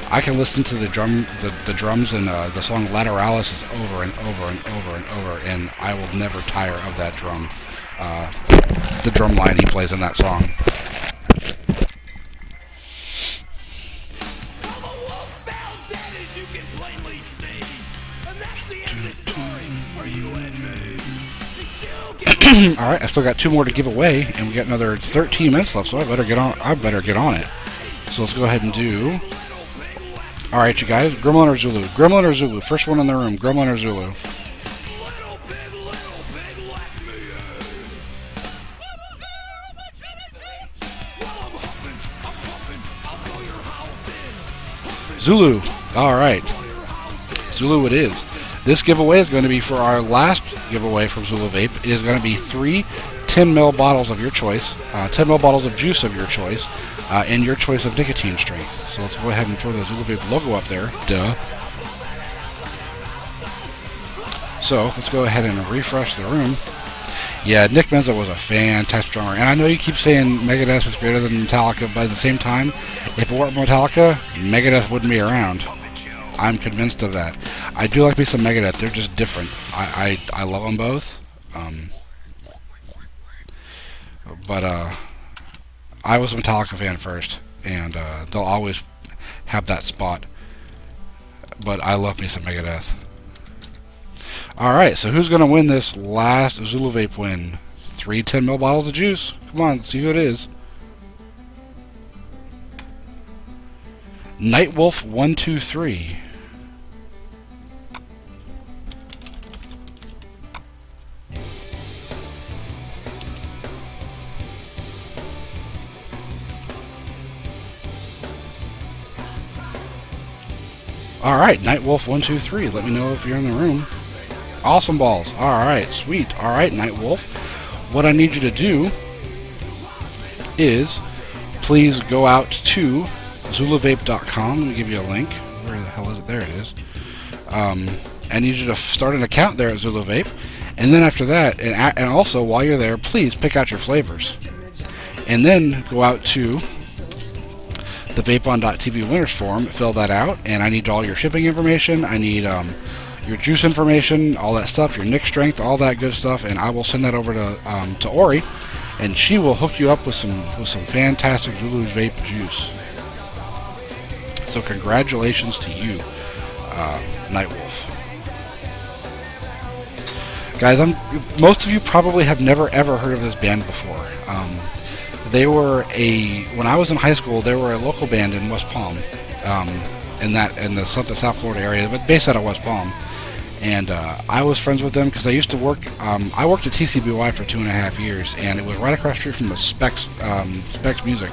I can listen to the drums in the song Lateralis is over and over and over and over, and I will never tire of that drum. The drum line he plays in that song. Alright, I still got 2 more to give away, and we got another 13 minutes left, so I better get on it. So let's go ahead and do... Alright, you guys, Gremlin or Zulu? Gremlin or Zulu? First one in the room, Gremlin or Zulu? Zulu. Alright. Zulu it is. This giveaway is going to be for our last giveaway from Zulu Vape. It is going to be 3 10 ml bottles of your choice, 10 ml bottles of juice of your choice, and your choice of nicotine strength. So let's go ahead and throw the Zulu Vape logo up there. Duh. So let's go ahead and refresh the room. Yeah, Nick Menza was a fantastic drummer. And I know you keep saying Megadeth is greater than Metallica, but at the same time, if it weren't Metallica, Megadeth wouldn't be around. I'm convinced of that. I do like me some Megadeth. They're just different. I love them both. But I was a Metallica fan first, and they'll always have that spot. But I love me some Megadeth. Alright, so who's going to win this last Zulu Vape win? 3 10 ml bottles of juice. Come on, let's see who it is. Nightwolf 123. Alright, Nightwolf123, let me know if you're in the room. Awesome balls. Alright, sweet. Alright, Nightwolf. What I need you to do is please go out to ZuluVape.com. Let me give you a link. Where the hell is it? There it is. I need you to start an account there at ZuluVape. And then after that, and also while you're there, please pick out your flavors. And then go out to the VapeOn.tv winners form, fill that out, and I need all your shipping information. I need your juice information, all that stuff, your nick strength, all that good stuff, and I will send that over to Ori, and she will hook you up with some fantastic Zulu Vape juice. So congratulations to you, Nightwolf. Guys, most of you probably have never ever heard of this band before. They were when I was in high school, they were a local band in West Palm, in the South Florida area, but based out of West Palm. And I was friends with them because I used to work. I worked at TCBY for 2.5 years, and it was right across the street from the Specs Music.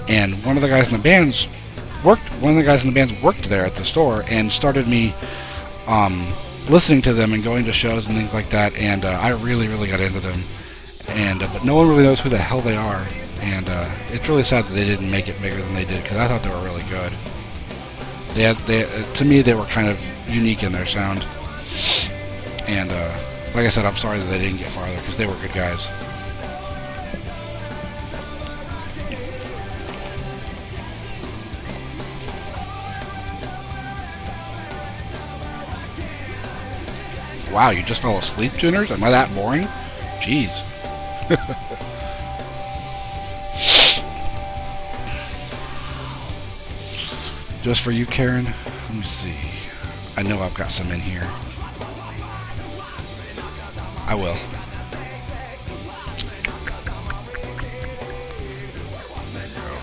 And one of the guys in the bands worked there at the store and started me listening to them and going to shows and things like that. And I really, really got into them. And but no one really knows who the hell they are. And it's really sad that they didn't make it bigger than they did, because I thought they were really good. To me, they were kind of unique in their sound. And like I said, I'm sorry that they didn't get farther, because they were good guys. Wow, you just fell asleep, tuners? Am I that boring? Jeez. Just for you, Karen. Let me see. I know I've got some in here. I will. There you go.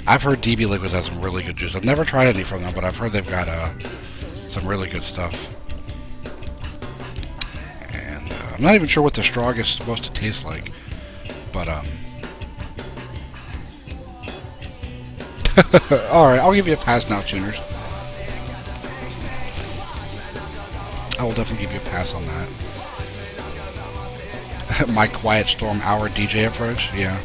I've heard DB Liquids has some really good juice. I've never tried any from them, but I've heard they've got some really good stuff. And I'm not even sure what the straw is supposed to taste like, but alright, I'll give you a pass now, tuners. I will definitely give you a pass on that. My Quiet Storm hour DJ approach. Yeah.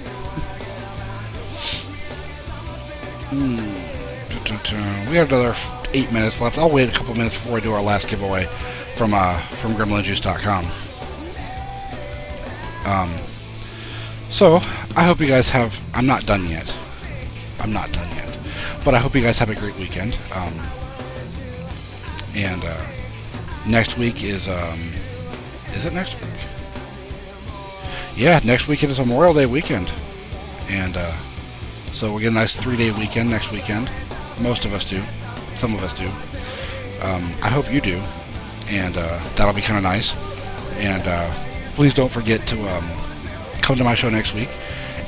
We have another 8 minutes left. I'll wait a couple minutes before we do our last giveaway from gremlinjuice.com. So I hope you guys have. I'm not done yet. But I hope you guys have a great weekend. And next week is it next week? Yeah, next weekend is Memorial Day weekend, and so we'll get a nice 3-day weekend next weekend. Most of us do. Some of us do. I hope you do, and that'll be kind of nice. And please don't forget to come to my show next week.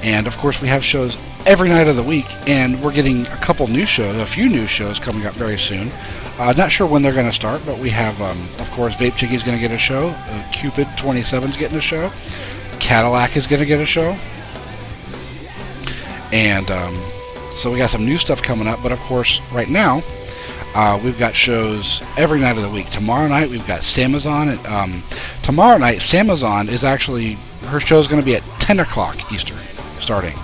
And of course, we have shows every night of the week, and we're getting a few new shows coming up very soon. Not sure when they're going to start, but we have, of course, Vape Chicky's going to get a show. Cupid 27's getting a show. Cadillac is going to get a show. And so we got some new stuff coming up, but of course, right now, we've got shows every night of the week. Tomorrow night, we've got Samazon. Tomorrow night, Samazon is actually, her show is going to be at 10 o'clock Eastern, starting.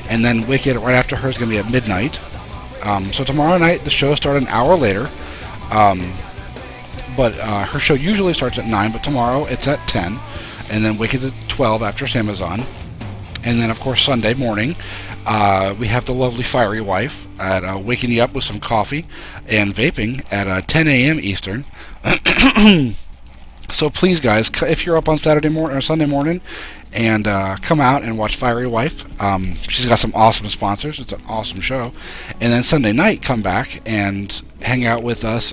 And then Wicked, right after her, is going to be at midnight. So tomorrow night, the show starts an hour later. But her show usually starts at 9, but tomorrow it's at 10. And then Wicked's at 12 after Samazon. And then, of course, Sunday morning, we have the lovely Fiery Wife at waking you up with some coffee and vaping at 10 a.m. Eastern. So please, guys, if you're up on Saturday morning or Sunday morning, and come out and watch Fiery Wife. She's got some awesome sponsors. It's an awesome show. And then Sunday night, come back and hang out with us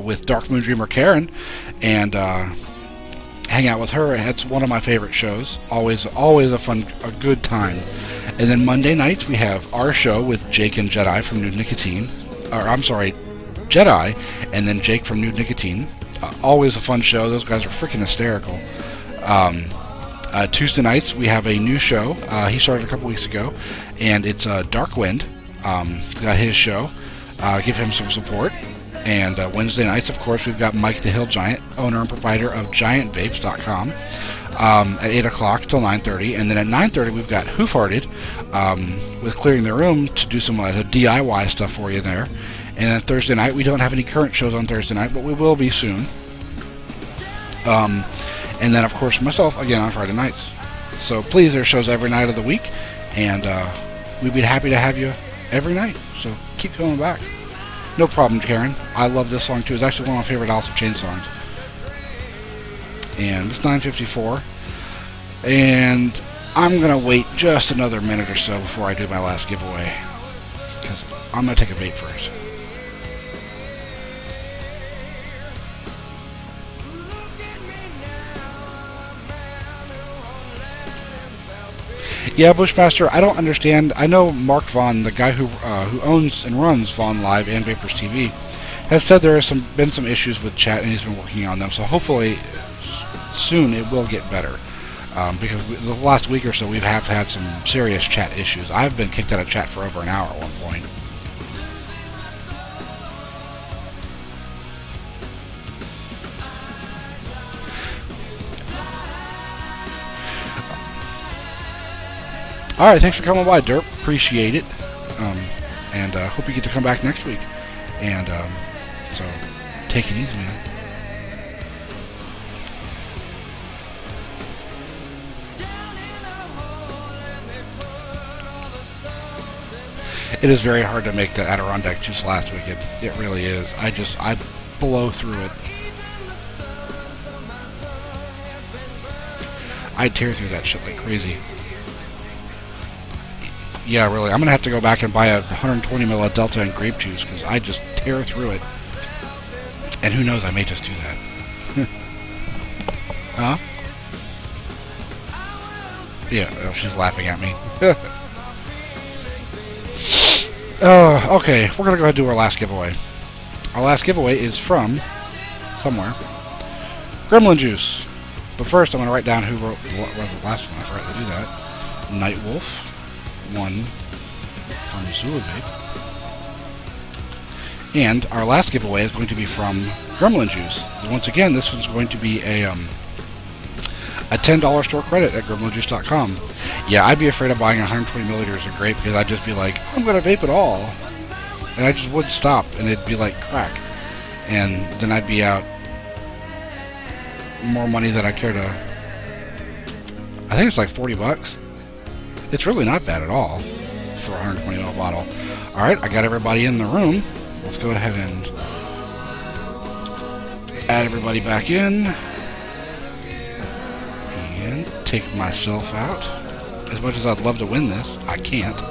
with Dark Moon Dreamer Karen, and hang out with her. It's one of my favorite shows. Always a good time. And then Monday nights we have our show with Jake and Jedi from Nude Nicotine. Jedi and then Jake from Nude Nicotine. Always a fun show. Those guys are freaking hysterical. Tuesday nights we have a new show. He started a couple weeks ago, and it's Dark Wind. He's got his show. Give him some support. And Wednesday nights, of course, we've got Mike the Hill Giant, owner and provider of GiantVapes.com, at 8 o'clock till 9:30. And then at 9:30, we've got Hoofhearted with Clearing the Room to do some DIY stuff for you there. And then Thursday night, we don't have any current shows on Thursday night, but we will be soon. And then, of course, myself, again, on Friday nights. So please, there's shows every night of the week, and we'd be happy to have you every night. So keep coming back. No problem, Karen. I love this song, too. It's actually one of my favorite Alice in Chains songs. And it's 9:54. And I'm going to wait just another minute or so before I do my last giveaway, because I'm going to take a vape first. Yeah, Bushmaster, I don't understand. I know Mark Vaughn, the guy who owns and runs Vaughn Live and Vapors TV, has said there has been some issues with chat, and he's been working on them. So hopefully soon it will get better. Because the last week or so we've had some serious chat issues. I've been kicked out of chat for over an hour at one point. Alright, thanks for coming by, Derp. Appreciate it. And hope you get to come back next week. And so, take it easy, man. It is very hard to make the Adirondack juice last weekend. It really is. I blow through it. I tear through that shit like crazy. Yeah, really. I'm going to have to go back and buy a 120 ml of Delta and grape juice, because I just tear through it. And who knows, I may just do that. Huh? Yeah, oh, she's laughing at me. Okay, we're going to go ahead and do our last giveaway. Our last giveaway is from somewhere. Gremlin Juice. But first, I'm going to write down who wrote the last one. I forgot to do that. Nightwolf. One from Zulu Vape. And our last giveaway is going to be from Gremlin Juice. Once again, this one's going to be a a $10 store credit at gremlinjuice.com. Yeah, I'd be afraid of buying 120 milliliters of grape because I'd just be like, I'm going to vape it all. And I just wouldn't stop, and it'd be like crack. And then I'd be out more money than I care to. I think it's like $40. It's really not bad at all for a 120 ml bottle. Alright, I got everybody in the room. Let's go ahead and add everybody back in. And take myself out. As much as I'd love to win this, I can't.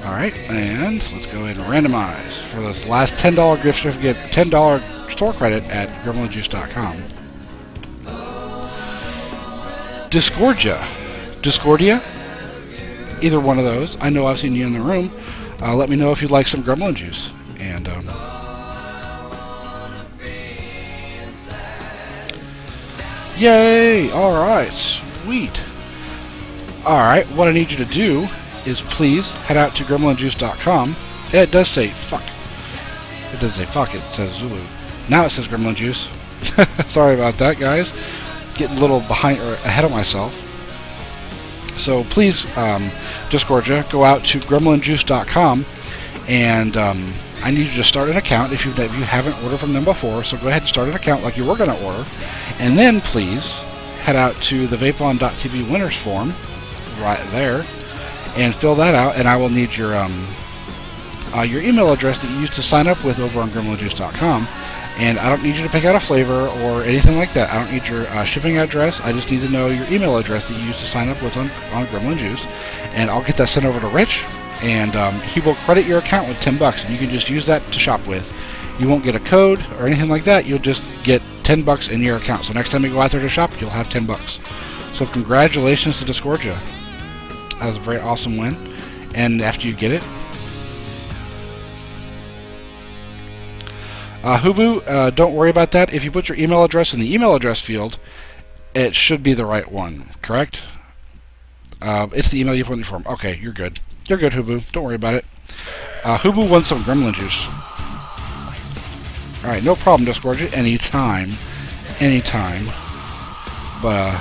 Alright, and let's go ahead and randomize for this last $10 gift certificate, $10 store credit at gremlinjuice.com. Discordia? Either one of those. I know I've seen you in the room. Let me know if you'd like some gremlin juice. And, yay! Alright, sweet. Alright, what I need you to do is please head out to gremlinjuice.com. Yeah, it does say fuck. It doesn't say fuck, it says Zulu. Now it says gremlin juice. Sorry about that, guys. Getting a little behind or ahead of myself. So please, Discordia, go out to gremlinjuice.com, and I need you to start an account if you haven't ordered from them before. So go ahead and start an account like you were going to order, and then please head out to the vapon.tv winners form right there and fill that out. And I will need your email address that you used to sign up with over on gremlinjuice.com. And I don't need you to pick out a flavor or anything like that. I don't need your shipping address. I just need to know your email address that you used to sign up with on Gremlin Juice. And I'll get that sent over to Rich, and he will credit your account with $10, and you can just use that to shop with. You won't get a code or anything like that. You'll just get $10 in your account. So next time you go out there to shop, you'll have $10. So congratulations to Discordia. That was a very awesome win. And after you get it, Hubu, don't worry about that. If you put your email address in the email address field, it should be the right one, correct? It's the email you've put in the form. Okay, you're good. You're good, Hubu. Don't worry about it. Hubu wants some gremlin juice. Alright, no problem, Discordia. Anytime. But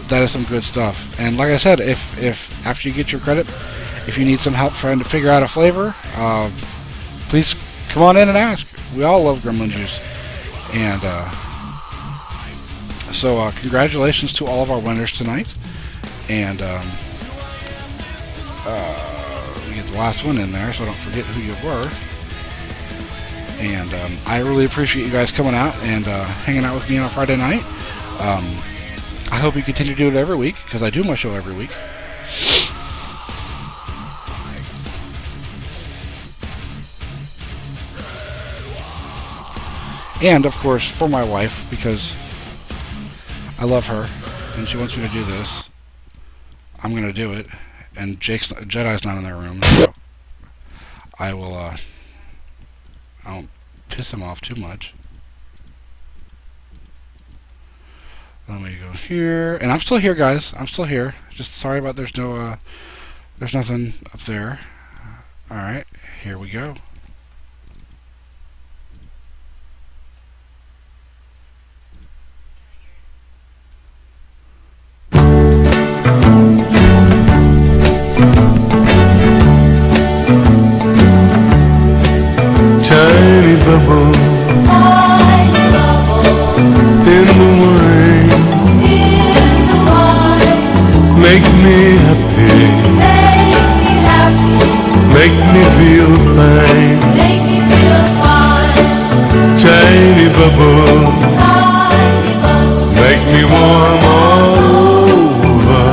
that is some good stuff. And like I said, if after you get your credit, if you need some help trying to figure out a flavor, please come on in and ask. We all love gremlin juice. And so congratulations to all of our winners tonight. And we get the last one in there so I don't forget who you were. And I really appreciate you guys coming out and hanging out with me on a Friday night. I hope you continue to do it every week, because I do my show every week. And, of course, for my wife, because I love her, and she wants me to do this, I'm going to do it. And Jedi's not in their room, so I won't piss him off too much. Let me go here, and I'm still here, guys. I'm still here. Just sorry about there's nothing up there. All right, here we go. Tiny bubble in the wine, make me happy, make me feel fine. Tiny bubble, make me warm all over,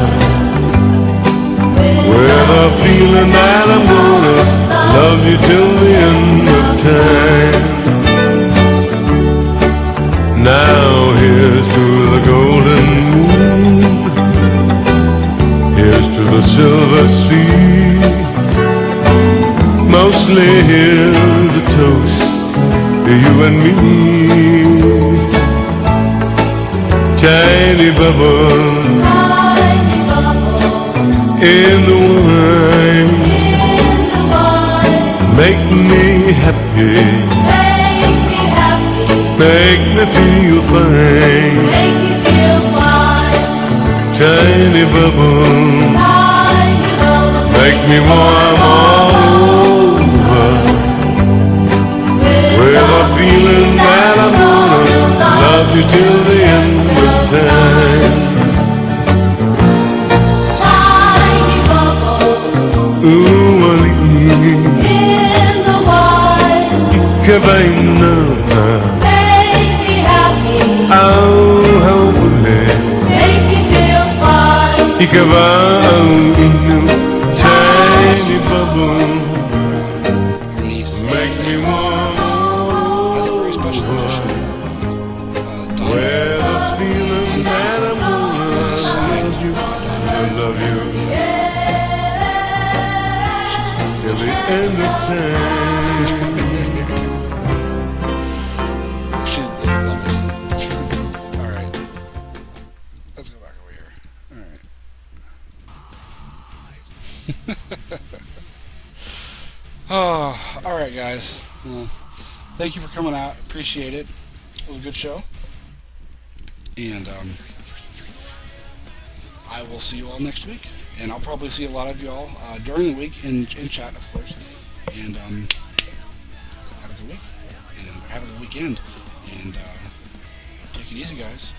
with a feeling that I'm gonna love you till the end of time. Now here's to the golden moon, here's to the silver sea. Mostly here's a toast to you and me. Tiny bubble in the wine, make me happy, make me feel fine. me warm all over with a feeling that I'm gonna love you till the end of time. Tiny bubble Ooh, Ali, in the wine, que bem não. make me happy, Oh, how make me feel fine. que vai tiny bubble makes me warm That's a very special edition. with a feeling that I'm gonna Signed love you till the end of time. She's lovely. All right. Let's go back over here. All right. Oh, all right, guys. Well, thank you for coming out. Appreciate it. It was a good show. And I will see you all next week. And I'll probably see a lot of you all during the week in chat, of course. And have a good week. And have a good weekend. And take it easy, guys.